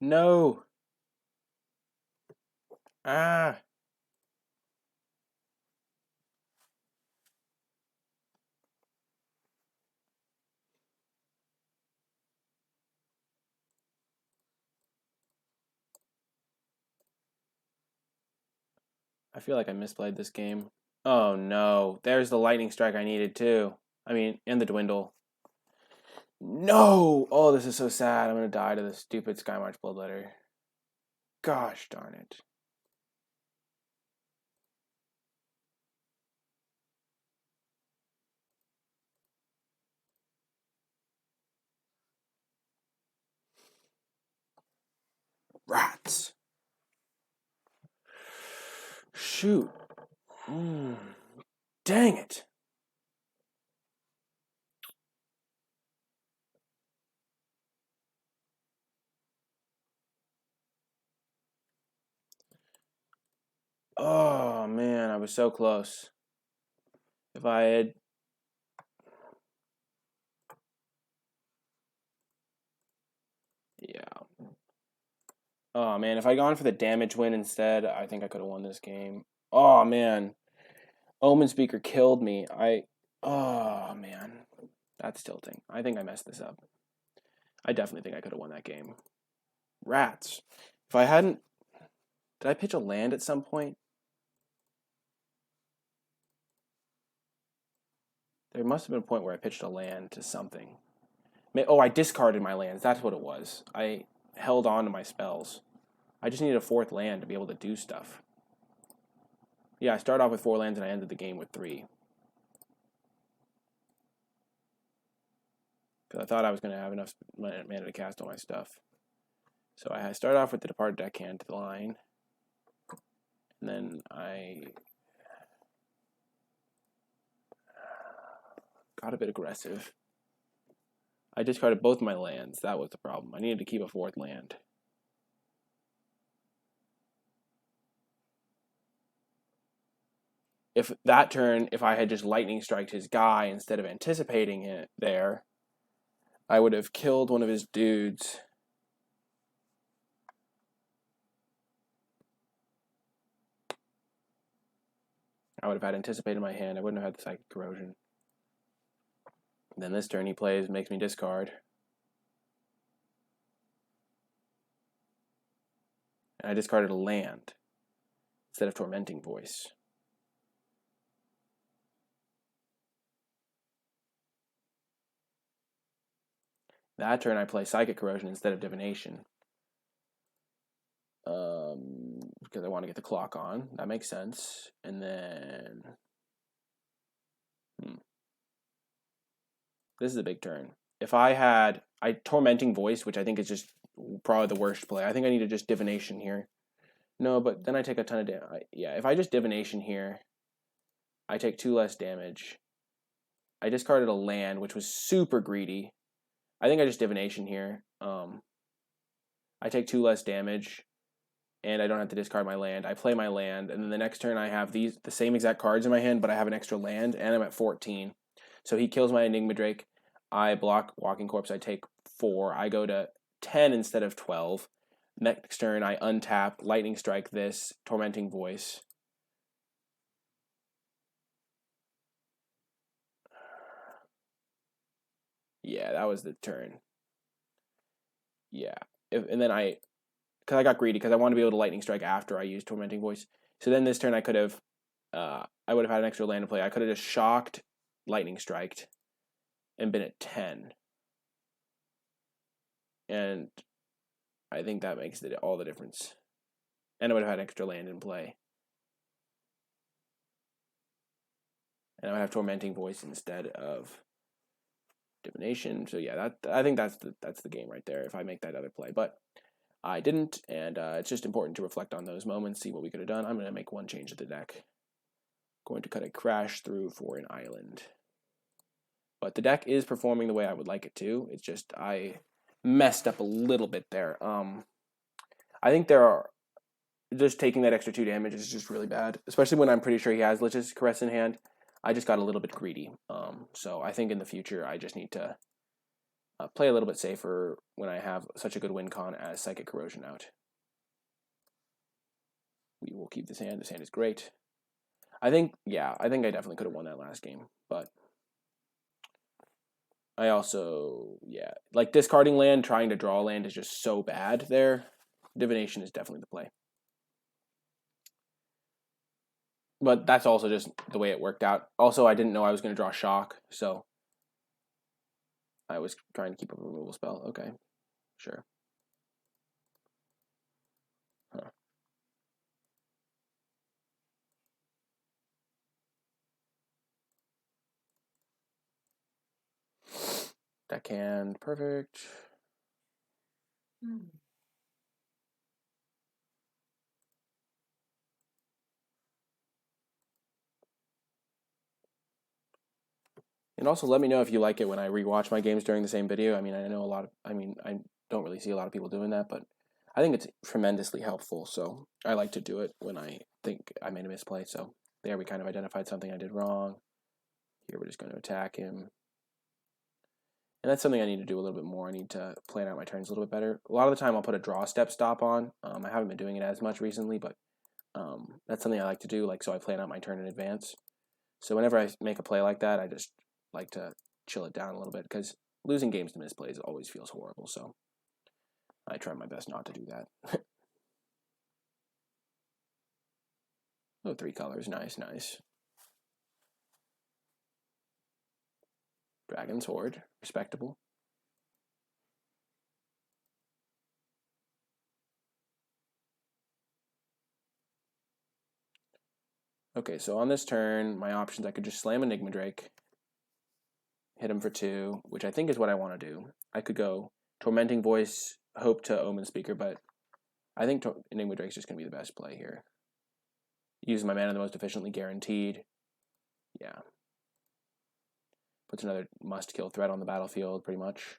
A: No. Ah. I feel like I misplayed this game. Oh no. There's the lightning strike I needed too. I mean, and the dwindle. No! Oh, this is so sad. I'm gonna die to this stupid Sky March Bloodletter. Gosh darn it. Rats. Shoot. Dang it. Oh man, I was so close. If I had... Yeah. Oh man, if I'd gone for the damage win instead, I think I could have won this game. Oh man. Omen Speaker killed me. Oh man. That's tilting. I think I messed this up. I definitely think I could have won that game. Rats. If I hadn't... Did I pitch a land at some point? There must have been a point where I pitched a land to something. Oh, I discarded my lands. That's what it was. I held on to my spells. I just needed a fourth land to be able to do stuff. Yeah, I started off with 4 lands and I ended the game with 3. Because I thought I was going to have enough mana to cast all my stuff. So I started off with the Departed Deckhand to the line. And then I got a bit aggressive. I discarded both my lands. That was the problem. I needed to keep a 4th land. If that turn, if I had just lightning striked his guy instead of anticipating it there, I would have killed one of his dudes. I would have had anticipated my hand. I wouldn't have had the Psychic Corrosion. Then this turn he plays makes me discard. And I discarded a land instead of Tormenting Voice. That turn I play Psychic Corrosion instead of Divination. Because I want to get the clock on. That makes sense. And then... This is a big turn. If I had... Tormenting Voice, which I think is just probably the worst play. I think I need to just Divination here. No, but then I take a ton of damage. Yeah, if I just Divination here, I take 2 less damage. I discarded a land, which was super greedy. I think I just Divination here. I take 2 less damage, and I don't have to discard my land. I play my land, and then the next turn I have the same exact cards in my hand, but I have an extra land, and I'm at 14. So he kills my Enigma Drake. I block Walking Corpse. I take 4. I go to 10 instead of 12. Next turn, I untap, Lightning Strike this, Tormenting Voice. Yeah, that was the turn. Yeah. And then because I got greedy, because I want to be able to Lightning Strike after I use Tormenting Voice. So then this turn I could have, I would have had an extra land to play. I could have just shocked, Lightning Striked, and been at 10. And I think that makes all the difference. And I would have had extra land in play. And I would have Tormenting Voice instead of Divination. So yeah, I think that's the game right there if I make that other play. But I didn't, and it's just important to reflect on those moments, see what we could have done. I'm going to make one change to the deck. Going to cut a Crash through for an island. But the deck is performing the way I would like it to. It's just I messed up a little bit there. I think just taking that extra 2 damage is just really bad, especially when I'm pretty sure he has Lich's Caress in hand. I just got a little bit greedy. So I think in the future I just need to play a little bit safer when I have such a good win con as Psychic Corrosion out. We will keep this hand. This hand is great. I think I definitely could have won that last game, but I also, like discarding land, trying to draw land is just so bad there. Divination is definitely the play. But that's also just the way it worked out. Also, I didn't know I was going to draw Shock, so I was trying to keep a removal spell. Okay, sure. Huh. Deckhand, perfect. And also let me know if you like it when I rewatch my games during the same video. I mean, I know I don't really see a lot of people doing that, but I think it's tremendously helpful. So I like to do it when I think I made a misplay. So there we kind of identified something I did wrong. Here we're just going to attack him. And that's something I need to do a little bit more. I need to plan out my turns a little bit better. A lot of the time I'll put a draw step stop on. I haven't been doing it as much recently, but that's something I like to do. So I plan out my turn in advance. So whenever I make a play like that, I just like to chill it down a little bit because losing games to misplays always feels horrible. So I try my best not to do that. Oh, 3 colors. Nice, nice. Dragon's Horde. Respectable. Okay, so on this turn, my options, I could just slam Enigma Drake, hit him for 2, which I think is what I want to do. I could go Tormenting Voice, hope to Omen Speaker, but I think Enigma Drake's just going to be the best play here. Using my mana the most efficiently, guaranteed. Yeah. Puts another must-kill threat on the battlefield, pretty much.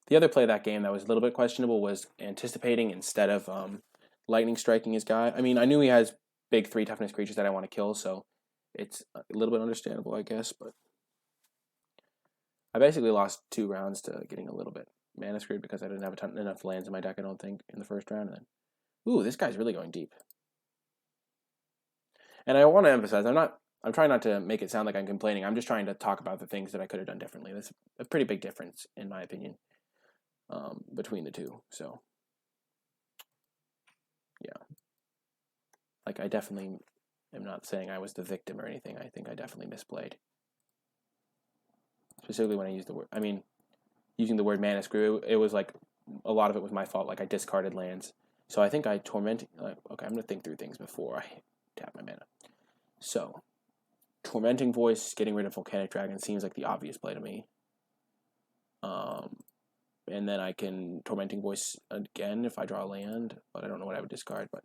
A: The other play of that game that was a little bit questionable was anticipating instead of lightning striking his guy. I mean, I knew he has big 3 toughness creatures that I want to kill, so it's a little bit understandable, I guess. But I basically lost 2 rounds to getting a little bit mana screwed because I didn't have enough lands in my deck, I don't think, in the first round. And then, ooh, this guy's really going deep. And I want to emphasize, I'm trying not to make it sound like I'm complaining. I'm just trying to talk about the things that I could have done differently. That's a pretty big difference, in my opinion, between the two. So, yeah. Like, I definitely am not saying I was the victim or anything. I think I definitely misplayed. Specifically when I used the word, using the word mana screw, it was like, a lot of it was my fault. Like, I discarded lands. So I think I tormented, okay, I'm going to think through things before I tap my mana. So, Tormenting Voice, getting rid of Volcanic Dragon seems like the obvious play to me. And then I can Tormenting Voice again if I draw a land, but I don't know what I would discard, but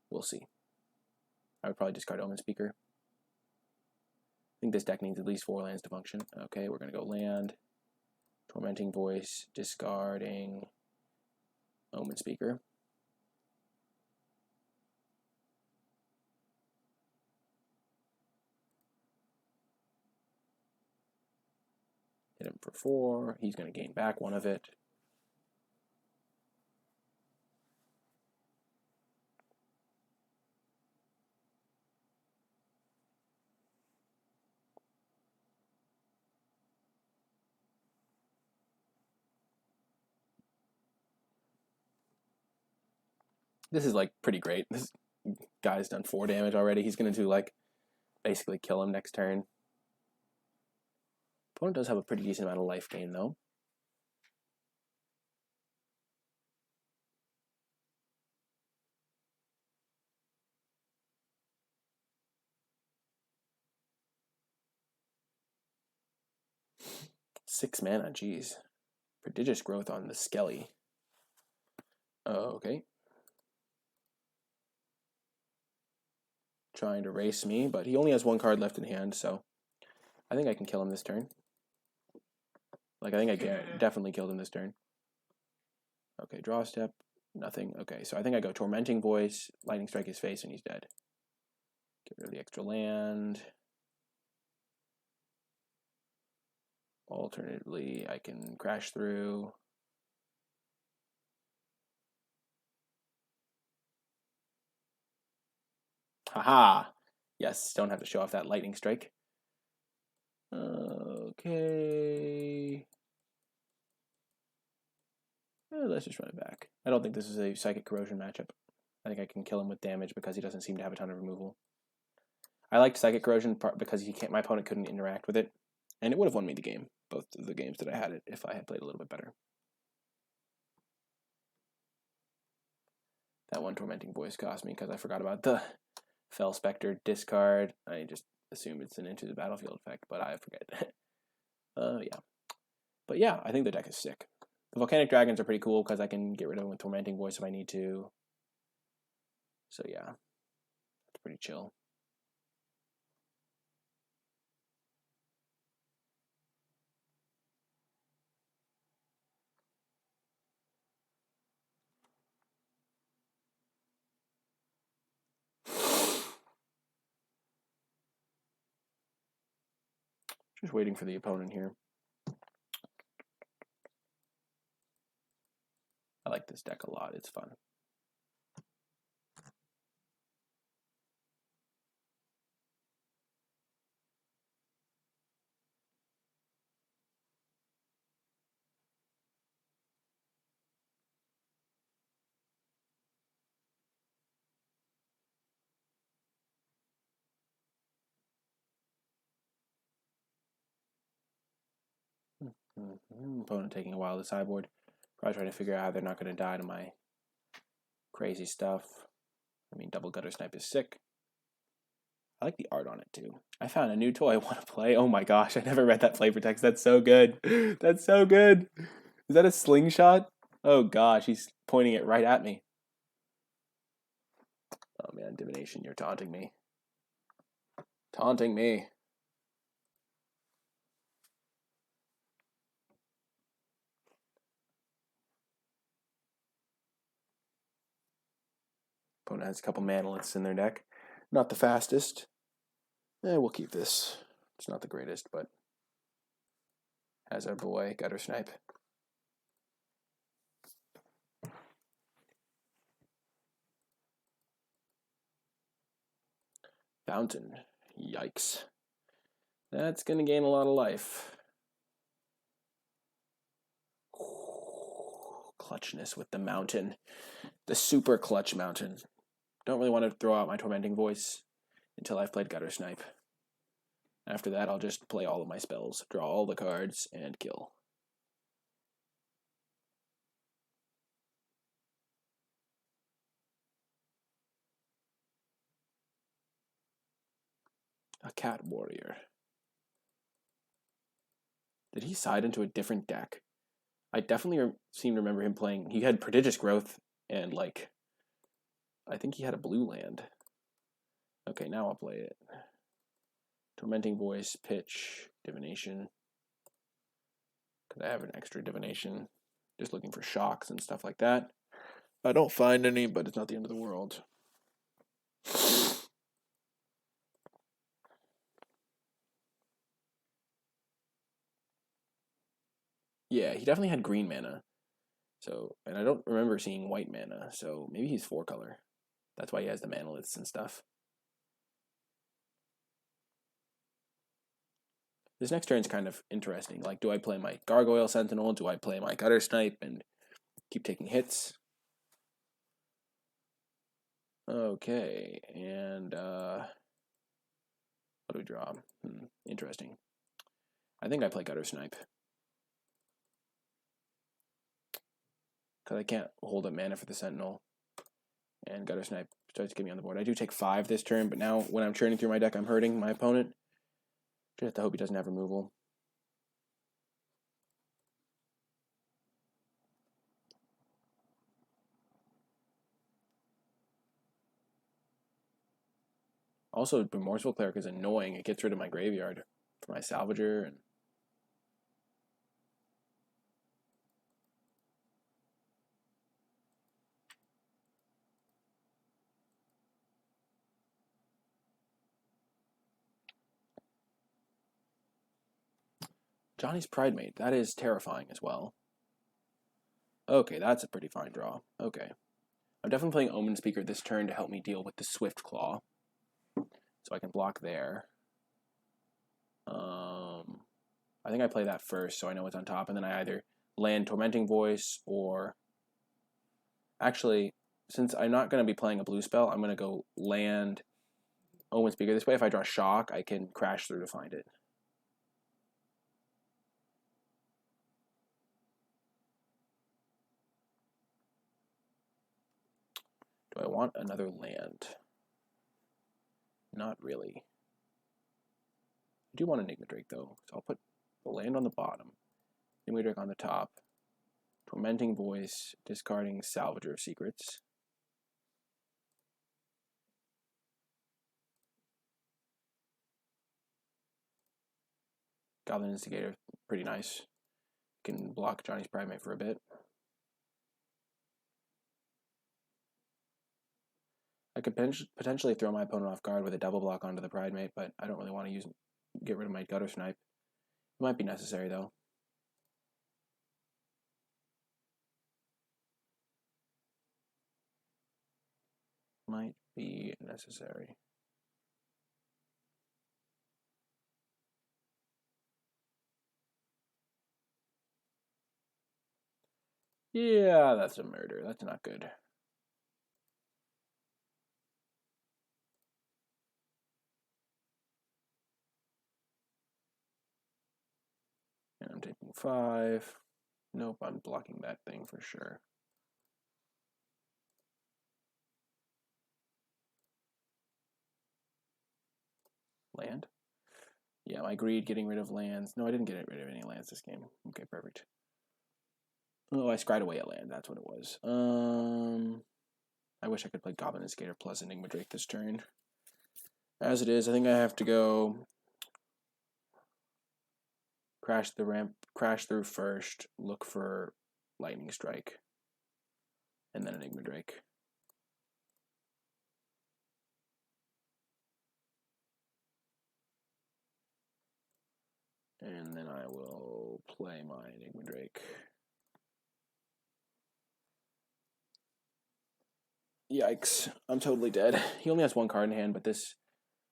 A: we'll see. I would probably discard Omen Speaker. I think this deck needs at least 4 lands to function. Okay, we're going to go land, Tormenting Voice, discarding Omen Speaker. Hit him for 4. He's going to gain back 1 of it. This is like pretty great. This guy's done 4 damage already. He's going to do like basically kill him next turn. Opponent does have a pretty decent amount of life gain though. Six mana, geez. Prodigious growth on the Skelly. Okay. Trying to race me, but he only has 1 card left in hand, so I think I can kill him this turn. Like, I think I definitely killed him this turn. Okay, draw step, nothing. Okay, so I think I go Tormenting Voice, Lightning Strike his face, and he's dead. Get rid of the extra land. Alternatively, I can crash through. Haha! Yes, don't have to show off that Lightning Strike. Okay. Let's just run it back. I don't think this is a Psychic Corrosion matchup. I think I can kill him with damage because he doesn't seem to have a ton of removal. I liked Psychic Corrosion because my opponent couldn't interact with it, and it would have won me the game, both of the games that I had it, if I had played a little bit better. That one Tormenting Voice cost me because I forgot about the Fell Spectre discard. I just assumed it's an Into the Battlefield effect, but I forget. Yeah. But yeah, I think the deck is sick. The Volcanic Dragons are pretty cool because I can get rid of them with Tormenting Voice if I need to. So yeah, it's pretty chill. Just waiting for the opponent here. I like this deck a lot. It's fun. Opponent taking a while to sideboard. Probably trying to figure out how they're not going to die to my crazy stuff. I mean, double gutter snipe is sick. I like the art on it too. I found a new toy I want to play. Oh my gosh, I never read that flavor text. That's so good. That's so good. Is that a slingshot? Oh gosh, he's pointing it right at me. Oh man, divination, you're taunting me. Taunting me. Opponent has a couple manaliths in their deck. Not the fastest. We'll keep this. It's not the greatest, but has our boy gutter snipe. Fountain. Yikes. That's going to gain a lot of life. Clutchness with the mountain. The super clutch mountain. Don't really want to throw out my tormenting voice until I've played gutter snipe. After that, I'll just play all of my spells, draw all the cards, and kill. A cat warrior. Did he side into a different deck? I definitely seem to remember him playing. He had prodigious growth and like, I think he had a blue land. Okay, now I'll play it. Tormenting voice, pitch, divination. Because I have an extra divination. Just looking for shocks and stuff like that. I don't find any, but it's not the end of the world. Yeah, he definitely had green mana. So, and I don't remember seeing white mana, so maybe he's 4-color. That's why he has the manaliths and stuff. This next turn is kind of interesting. Like, do I play my Gargoyle Sentinel? Do I play my Gutter Snipe and keep taking hits? Okay, and what do we draw? Interesting. I think I play Gutter Snipe. Because I can't hold up mana for the Sentinel. And Gutter Snipe starts to get me on the board. I do take 5 this turn, but now when I'm churning through my deck, I'm hurting my opponent. Just have to hope he doesn't have removal. Also, Remorseful Cleric is annoying. It gets rid of my graveyard for my Salvager. And Johnny's Pridemate. That is terrifying as well. Okay, that's a pretty fine draw. Okay. I'm definitely playing Omen Speaker this turn to help me deal with the Swift Claw. So I can block there. I think I play that first so I know what's on top, and then I either land Tormenting Voice or... Actually, since I'm not going to be playing a blue spell, I'm going to go land Omen Speaker. This way, if I draw Shock, I can crash through to find it. Do I want another land? Not really. I do want Enigma Drake, though, so I'll put the land on the bottom, Enigma Drake on the top, Tormenting Voice, discarding Salvager of Secrets. Goblin Instigator, pretty nice. Can block Johnny's Primate for a bit. I could potentially throw my opponent off guard with a double block onto the Primate, but I don't really want to get rid of my Gutter Snipe. It might be necessary, though. Might be necessary. Yeah, that's a murder. That's not good. And I'm taking 5. Nope, I'm blocking that thing for sure. Land? Yeah, my greed getting rid of lands. No, I didn't get rid of any lands this game. Okay, perfect. Oh, I scryed away a land. That's what it was. I wish I could play Goblin Instigator plus Enigma Drake this turn. As it is, I think I have to go crash the ramp, crash through first, look for Lightning Strike, and then Enigma Drake. And then I will play my Enigma Drake. Yikes, I'm totally dead. He only has one card in hand, but this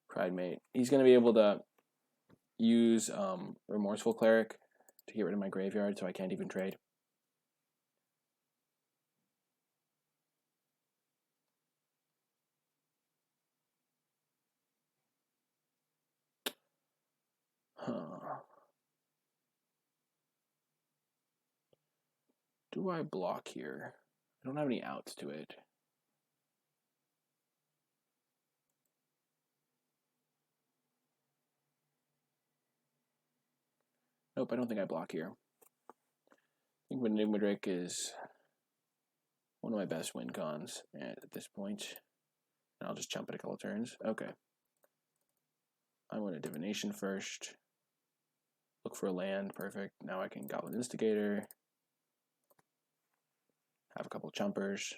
A: Pridemate, he's going to be able to use Remorseful Cleric to get rid of my graveyard, so I can't even trade. Huh. Do I block here? I don't have any outs to it. Nope, I don't think I block here. I think Enigma Drake is one of my best win cons at this point. And I'll just jump it a couple turns. Okay. I want a Divination first. Look for a land. Perfect. Now I can Goblin Instigator. Have a couple chumpers.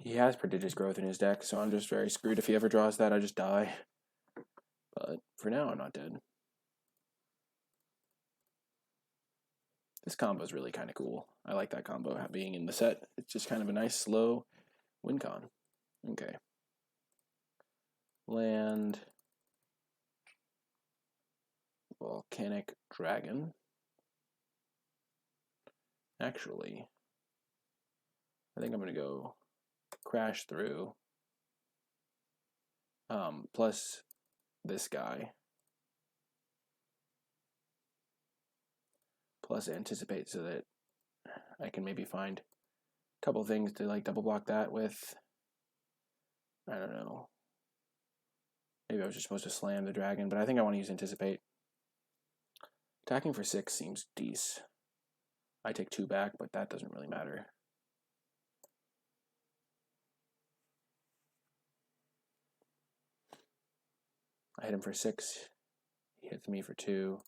A: He has Prodigious Growth in his deck, so I'm just very screwed. If he ever draws that, I just die. But for now, I'm not dead. This combo is really kind of cool. I like that combo being in the set. It's just kind of a nice, slow win con. Okay. Land. Volcanic Dragon. Actually, I think I'm going to go crash through. Plus this guy. Plus anticipate so that I can maybe find a couple things to like double block that with. I don't know. Maybe I was just supposed to slam the dragon, but I think I want to use anticipate. Attacking for 6 seems decent. I take 2 back, but that doesn't really matter. I hit him for 6. He hits me for 2.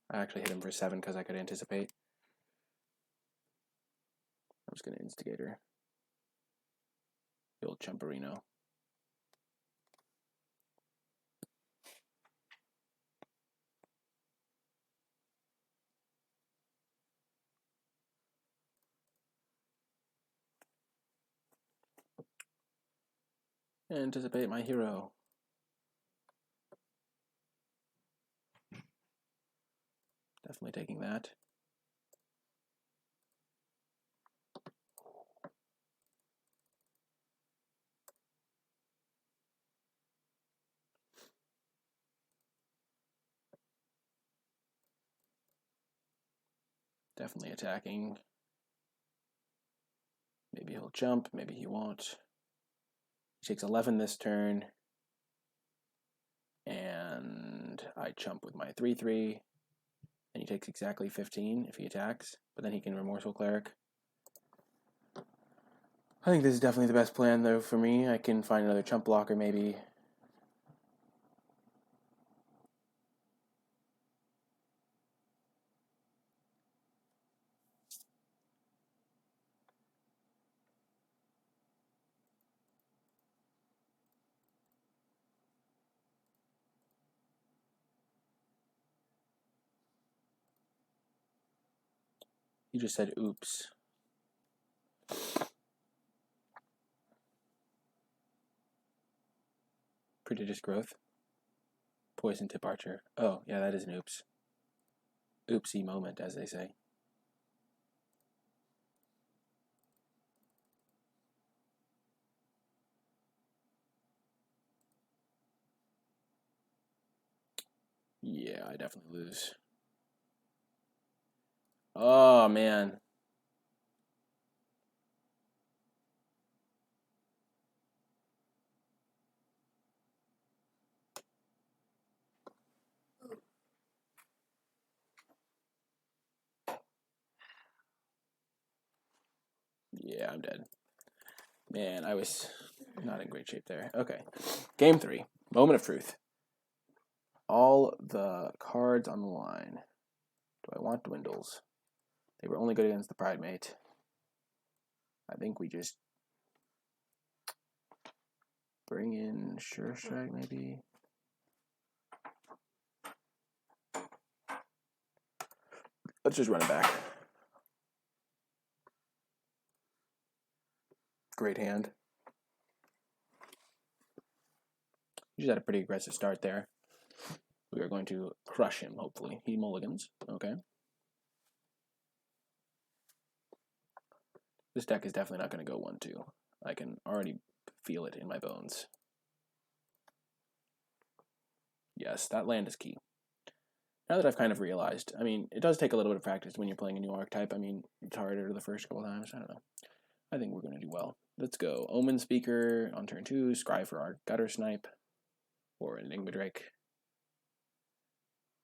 A: I actually hit him for 7 because I could anticipate. I'm just going to Instigator. The old Chumperino. Anticipate my hero. Definitely taking that. Definitely attacking. Maybe he'll jump, maybe he won't. He takes 11 this turn. And I chump with my 3/3. And he takes exactly 15 if he attacks. But then he can Remorseful Cleric. I think this is definitely the best plan, though, for me. I can find another chump blocker, maybe. He just said, oops. Prodigious growth. Poison tip archer. Oh, yeah, that is an oops. Oopsie moment, as they say. Yeah, I definitely lose. Oh, man. Yeah, I'm dead. Man, I was not in great shape there. Okay. Game 3. Moment of truth. All the cards on the line. Do I want dwindles? They were only good against the Pride Mate. I think we just bring in Sure Strike, maybe. Let's just run it back. Great hand. You just had a pretty aggressive start there. We are going to crush him, hopefully. He mulligans. Okay. This deck is definitely not going to go 1-2. I can already feel it in my bones. Yes, that land is key. Now that I've kind of realized, I mean, it does take a little bit of practice when you're playing a new archetype. I mean, it's harder the first couple times. I don't know. I think we're going to do well. Let's go. Omen Speaker on turn 2. Scry for our Gutter Snipe. Or Enigma Drake.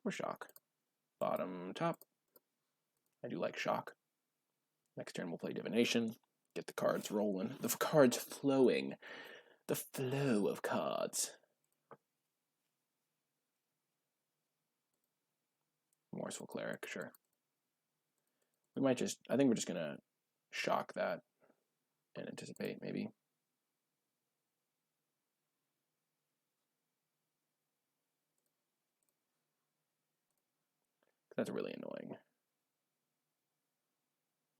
A: Or Shock. Bottom, top. I do like Shock. Next turn we'll play Divination. Get the cards rolling. The cards flowing. The flow of cards. Morseful Cleric, sure. We might just, I think we're just going to shock that and anticipate, maybe. That's really annoying.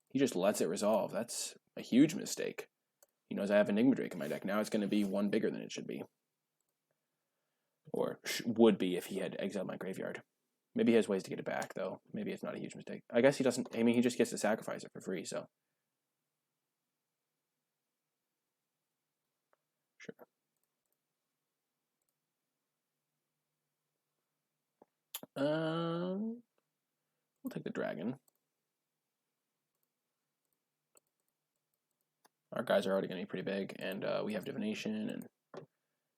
A: He just lets it resolve. That's a huge mistake. He knows I have Enigma Drake in my deck. Now it's going to be one bigger than it should be. Or would be if he had exiled my graveyard. Maybe he has ways to get it back, though. Maybe it's not a huge mistake. I guess he doesn't. I mean, he just gets to sacrifice it for free, so. Sure. We'll take the dragon. Our guys are already going to be pretty big, and we have Divination, and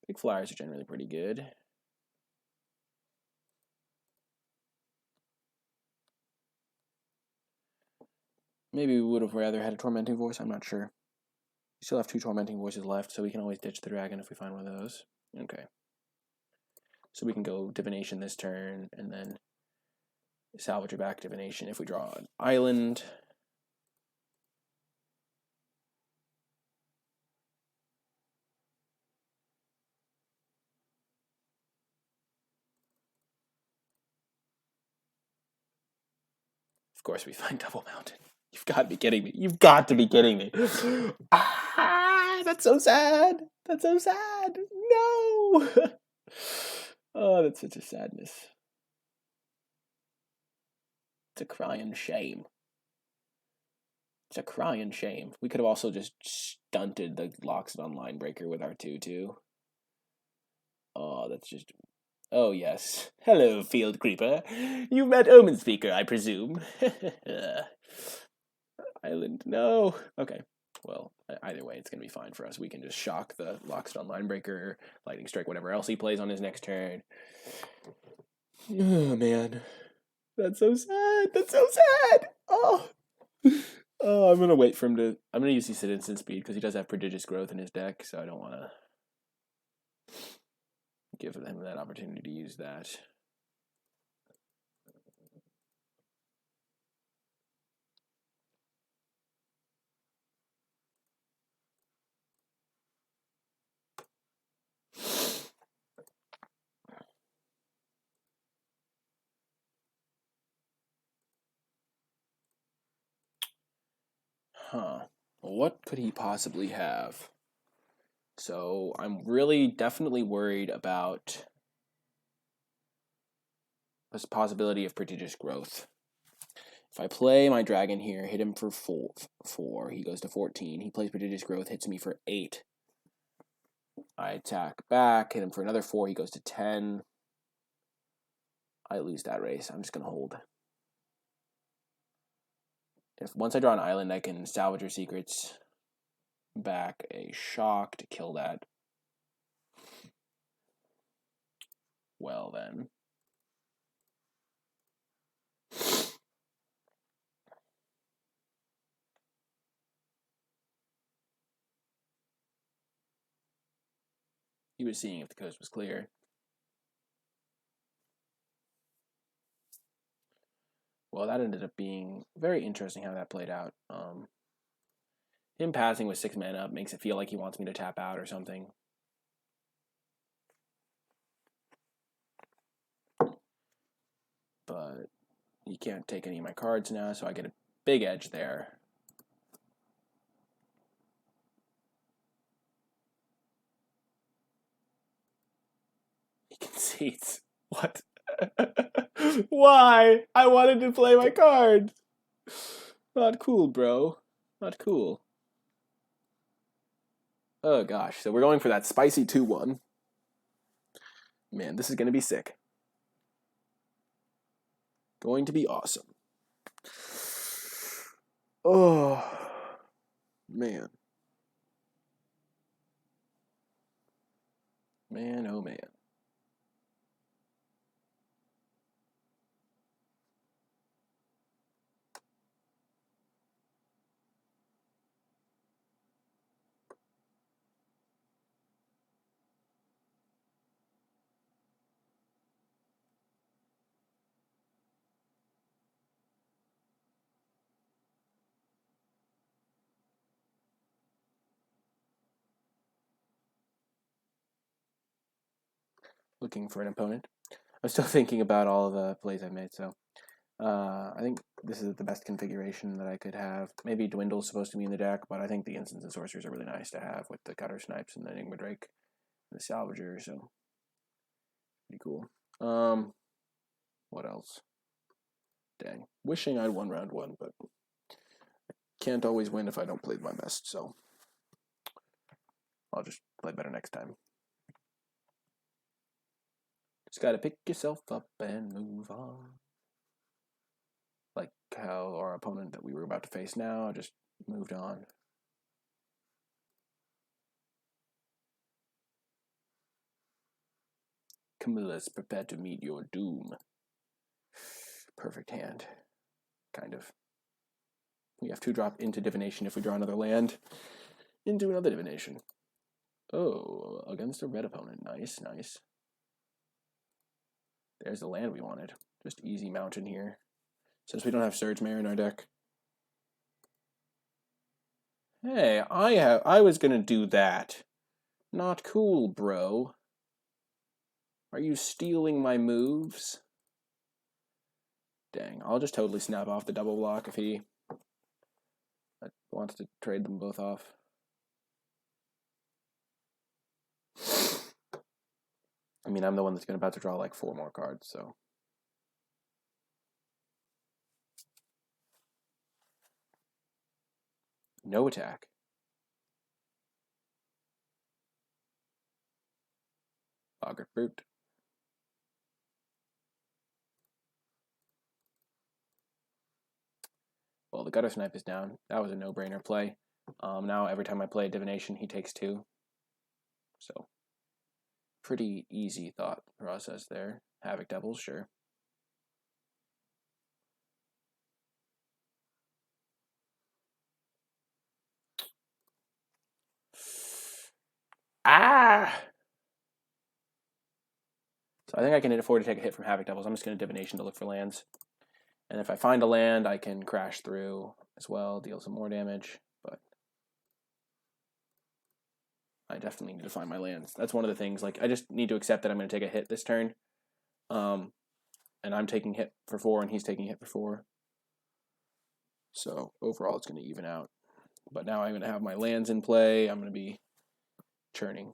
A: big flyers are generally pretty good. Maybe we would have rather had a Tormenting Voice, I'm not sure. We still have 2 Tormenting Voices left, so we can always ditch the dragon if we find one of those. Okay. So we can go Divination this turn, and then salvage or back Divination if we draw an island. Of course we find Double Mountain. You've got to be kidding me. You've got to be kidding me. Ah, that's so sad. That's so sad. No. Oh, that's such a sadness. It's a crying shame. It's a crying shame. We could have also just stunted the Loxodon Online Breaker with our 2/2. Oh, that's just... Oh, yes. Hello, Field Creeper. You've met Omen Speaker, I presume. Island, no. Okay. Well, either way, it's going to be fine for us. We can just shock the Loxodon Linebreaker, Lightning Strike, whatever else he plays on his next turn. Oh, man. That's so sad. That's so sad. Oh. Oh, I'm going to wait for him to... I'm going to use his Instant Speed because he does have Prodigious Growth in his deck, so I don't want to give him that opportunity to use that. Huh. What could he possibly have? So I'm really definitely worried about this possibility of prodigious growth. If I play my dragon here, hit him for 4, he goes to 14. He plays prodigious growth, hits me for 8. I attack back, hit him for another 4, he goes to 10. I lose that race. I'm just going to hold. If once I draw an island, I can salvage your secrets, back a shock to kill that. Well then. He was seeing if the coast was clear. Well, that ended up being very interesting how that played out. Him passing with 6 mana up makes it feel like he wants me to tap out or something. But he can't take any of my cards now, so I get a big edge there. He concedes. What? Why? I wanted to play my cards. Not cool, bro. Not cool. Oh gosh, so we're going for that spicy 2-1. Man, this is going to be sick. Going to be awesome. Oh, man. Man, oh man. Looking for an opponent. I'm still thinking about all the plays I've made, so I think this is the best configuration that I could have. Maybe Dwindle's supposed to be in the deck, but I think the Instants and Sorcerers are really nice to have with the Cutter Snipes and the Enigma Drake and the Salvager, so pretty cool. What else? Dang. Wishing I'd won round 1, but can't always win if I don't play my best, so I'll just play better next time. Just gotta pick yourself up and move on. Like how our opponent that we were about to face now just moved on. Camilla's prepared to meet your doom. Perfect hand. Kind of. We have 2-drop into divination if we draw another land. Into another divination. Oh, against a red opponent. Nice, nice. There's the land we wanted. Just easy mountain here. Since we don't have Surge Mare in our deck. Hey, I was gonna do that. Not cool, bro. Are you stealing my moves? Dang, I'll just totally snap off the double block if he wants to trade them both off. I mean, I'm the one that's about to draw like 4 more cards, so. No attack. Boggart Brute. Well, the Gutter Snipe is down. That was a no-brainer play. Now every time I play a Divination, he takes 2. So, pretty easy thought process there. Havoc Devils, sure. Ah! So I think I can afford to take a hit from Havoc Devils. I'm just going to Divination to look for lands. And if I find a land, I can crash through as well, deal some more damage. But I definitely need to find my lands. That's one of the things. Like, I just need to accept that I'm going to take a hit this turn. And I'm taking hit for 4, and he's taking hit for 4. So overall, it's going to even out. But now I'm going to have my lands in play. I'm going to be churning.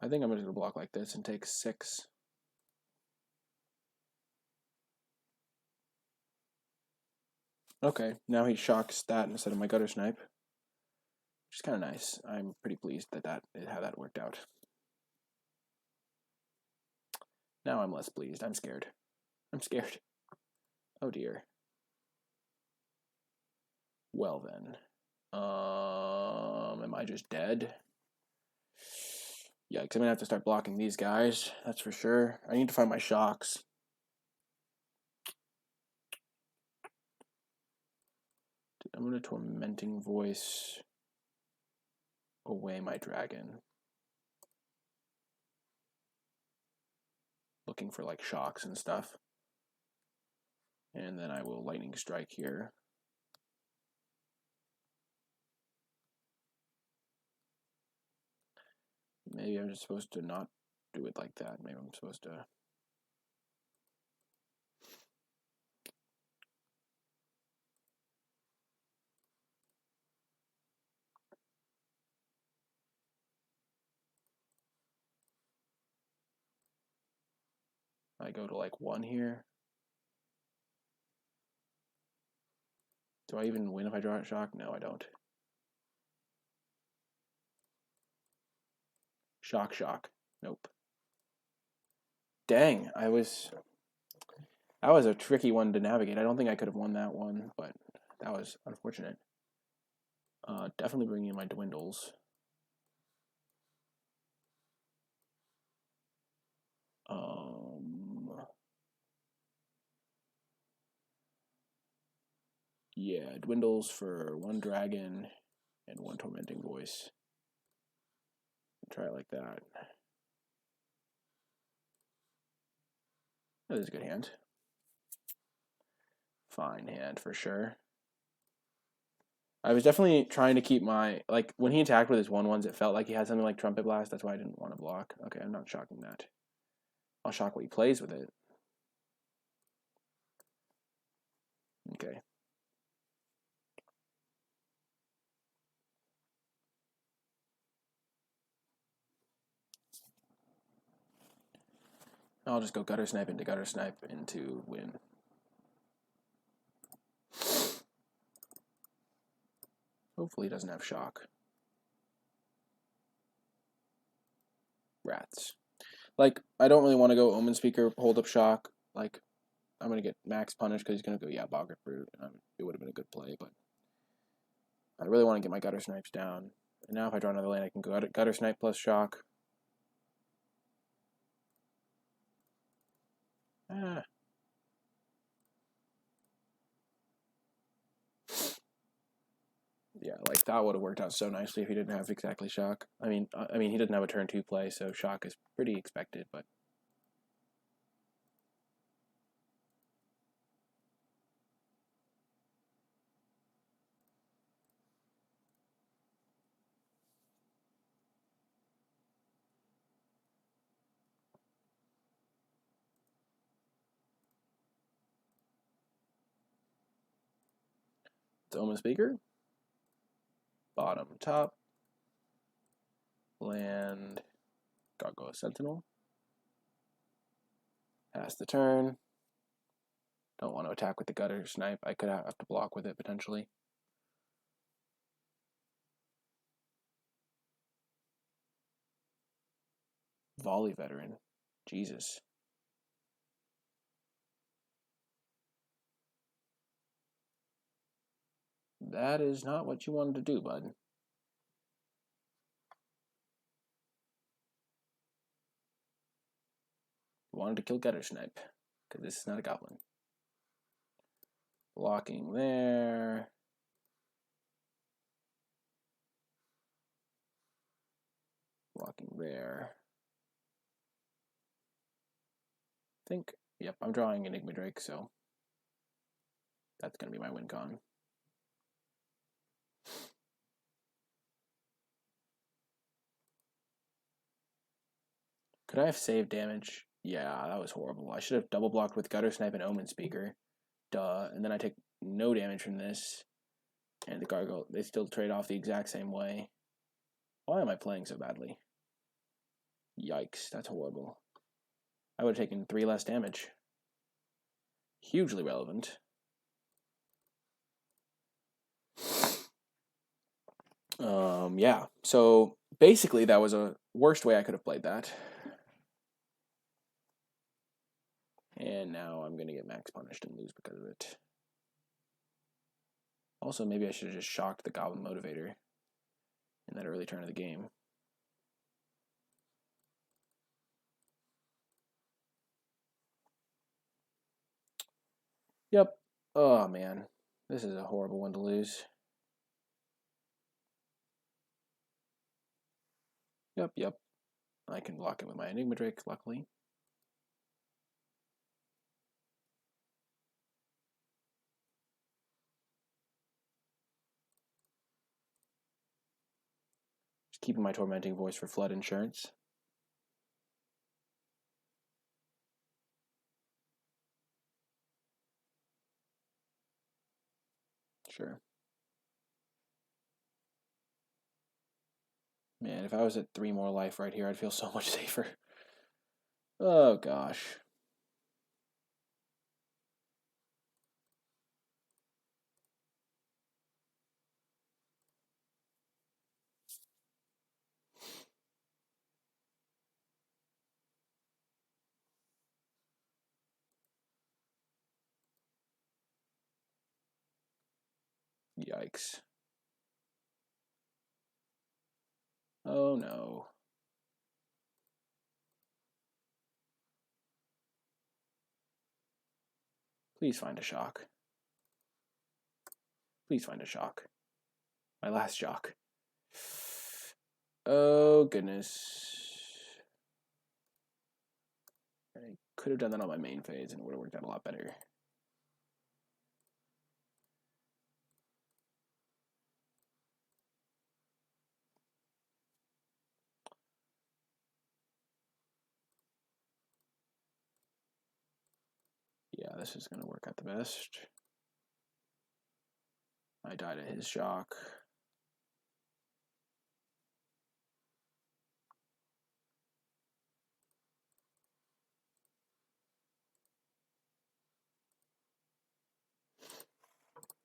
A: I think I'm just going to block like this and take 6. Okay, now he shocks that instead of my gutter snipe, which is kind of nice. I'm pretty pleased that how that worked out. Now I'm less pleased. I'm scared. I'm scared. Oh dear. Well then. Am I just dead? Yeah, because I'm going to have to start blocking these guys. That's for sure. I need to find my shocks. I'm going to Tormenting Voice away my dragon. Looking for like shocks and stuff. And then I will Lightning Strike here. Maybe I'm just supposed to not do it like that. Maybe I'm supposed to... I go to like 1 here. Do I even win if I draw a shock? No, I don't. Shock. Nope. Dang, that was a tricky one to navigate. I don't think I could have won that one, but that was unfortunate. Definitely bringing in my dwindles. Yeah, dwindles for 1 dragon and 1 tormenting voice. Try it like that. That is a good hand. Fine hand for sure. I was definitely trying to keep my, like, when he attacked with his 1/1s, it felt like he had something like Trumpet Blast. That's why I didn't want to block. Okay, I'm not shocking that. I'll shock what he plays with it. Okay. I'll just go Gutter Snipe into win. Hopefully he doesn't have shock. Rats. Like, I don't really want to go Omen Speaker, hold up shock. Like, I'm going to get max punished because he's going to go, yeah, Boggart Brute. It would have been a good play, but I really want to get my Gutter Snipes down. And now if I draw another lane, I can go Gutter Snipe plus shock. Ah. Yeah, like that would have worked out so nicely if he didn't have exactly shock. I mean, he didn't have a turn 2 play, so shock is pretty expected, but... It's Omen Speaker. Bottom, top. Land. Gargoyle Sentinel. Pass the turn. Don't want to attack with the Gutter Snipe. I could have to block with it, potentially. Volley Veteran. Jesus. That is not what you wanted to do, bud. You wanted to kill Gutter Snipe, because this is not a goblin. Blocking there. Blocking there. I think, yep, I'm drawing Enigma Drake, so that's going to be my win con. Could I have saved damage? Yeah, that was horrible. I should have double blocked with Gutter Snipe and Omen Speaker. Duh. And then I take no damage from this. And the Gargoyle, they still trade off the exact same way. Why am I playing so badly? Yikes, that's horrible. I would have taken 3 less damage. Hugely relevant. Yeah. So basically that was a worst way I could have played that. And now I'm gonna get max punished and lose because of it. Also, maybe I should have just shocked the Goblin Motivator in that early turn of the game. Yep. Oh, man. This is a horrible one to lose. Yep. I can block it with my Enigma Drake, luckily. Just keeping my Tormenting Voice for flood insurance. Sure. Man, if I was at 3 more life right here, I'd feel so much safer. Oh, gosh. Yikes. Oh, no. Please find a shock. Please find a shock. My last shock. Oh, goodness. I could have done that on my main phase and it would have worked out a lot better. Yeah, this is going to work out the best. I died at his shock.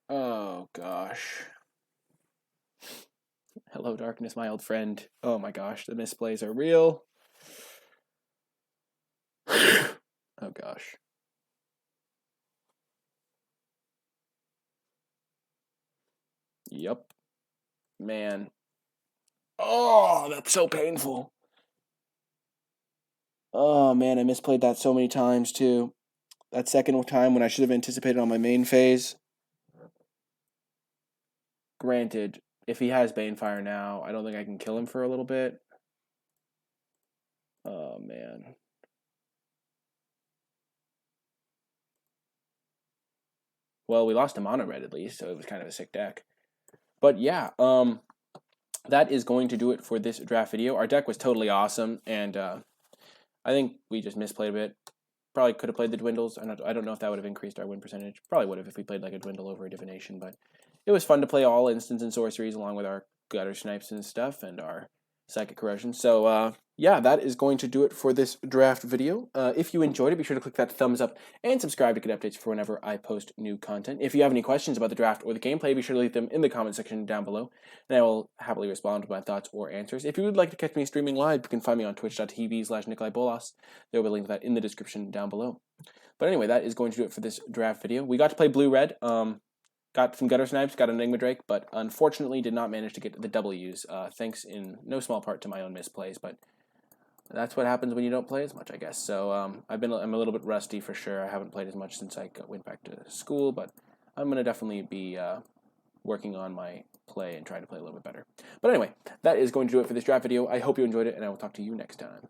A: Oh, gosh. Hello, darkness, my old friend. Oh my gosh, the misplays are real. Oh gosh. Yep. Man. Oh, that's so painful. Oh man, I misplayed that so many times too. That second time when I should have anticipated on my main phase. Granted, if he has Banefire now, I don't think I can kill him for a little bit. Oh man. Well, we lost to Mono Red at least, so it was kind of a sick deck. But yeah, that is going to do it for this draft video. Our deck was totally awesome, and I think we just misplayed a bit. Probably could have played the Dwindles. I don't know if that would have increased our win percentage. Probably would have if we played like a Dwindle over a Divination, but it was fun to play all instants and sorceries along with our Gutter Snipes and stuff and our Psychic Corrosion. So yeah, that is going to do it for this draft video. If you enjoyed it, be sure to click that thumbs up and subscribe to get updates for whenever I post new content. If you have any questions about the draft or the gameplay, be sure to leave them in the comment section down below, and I will happily respond with my thoughts or answers. If you would like to catch me streaming live, you can find me on twitch.tv/NicolaiBolas. There will be a link to that in the description down below. But anyway, that is going to do it for this draft video. We got to play Blue-Red. Got some Gutter Snipes, got an Enigma Drake, but unfortunately did not manage to get the W's, thanks in no small part to my own misplays, but that's what happens when you don't play as much, I guess. So I'm a little bit rusty for sure. I haven't played as much since I went back to school, but I'm going to definitely be working on my play and trying to play a little bit better. But anyway, that is going to do it for this draft video. I hope you enjoyed it, and I will talk to you next time.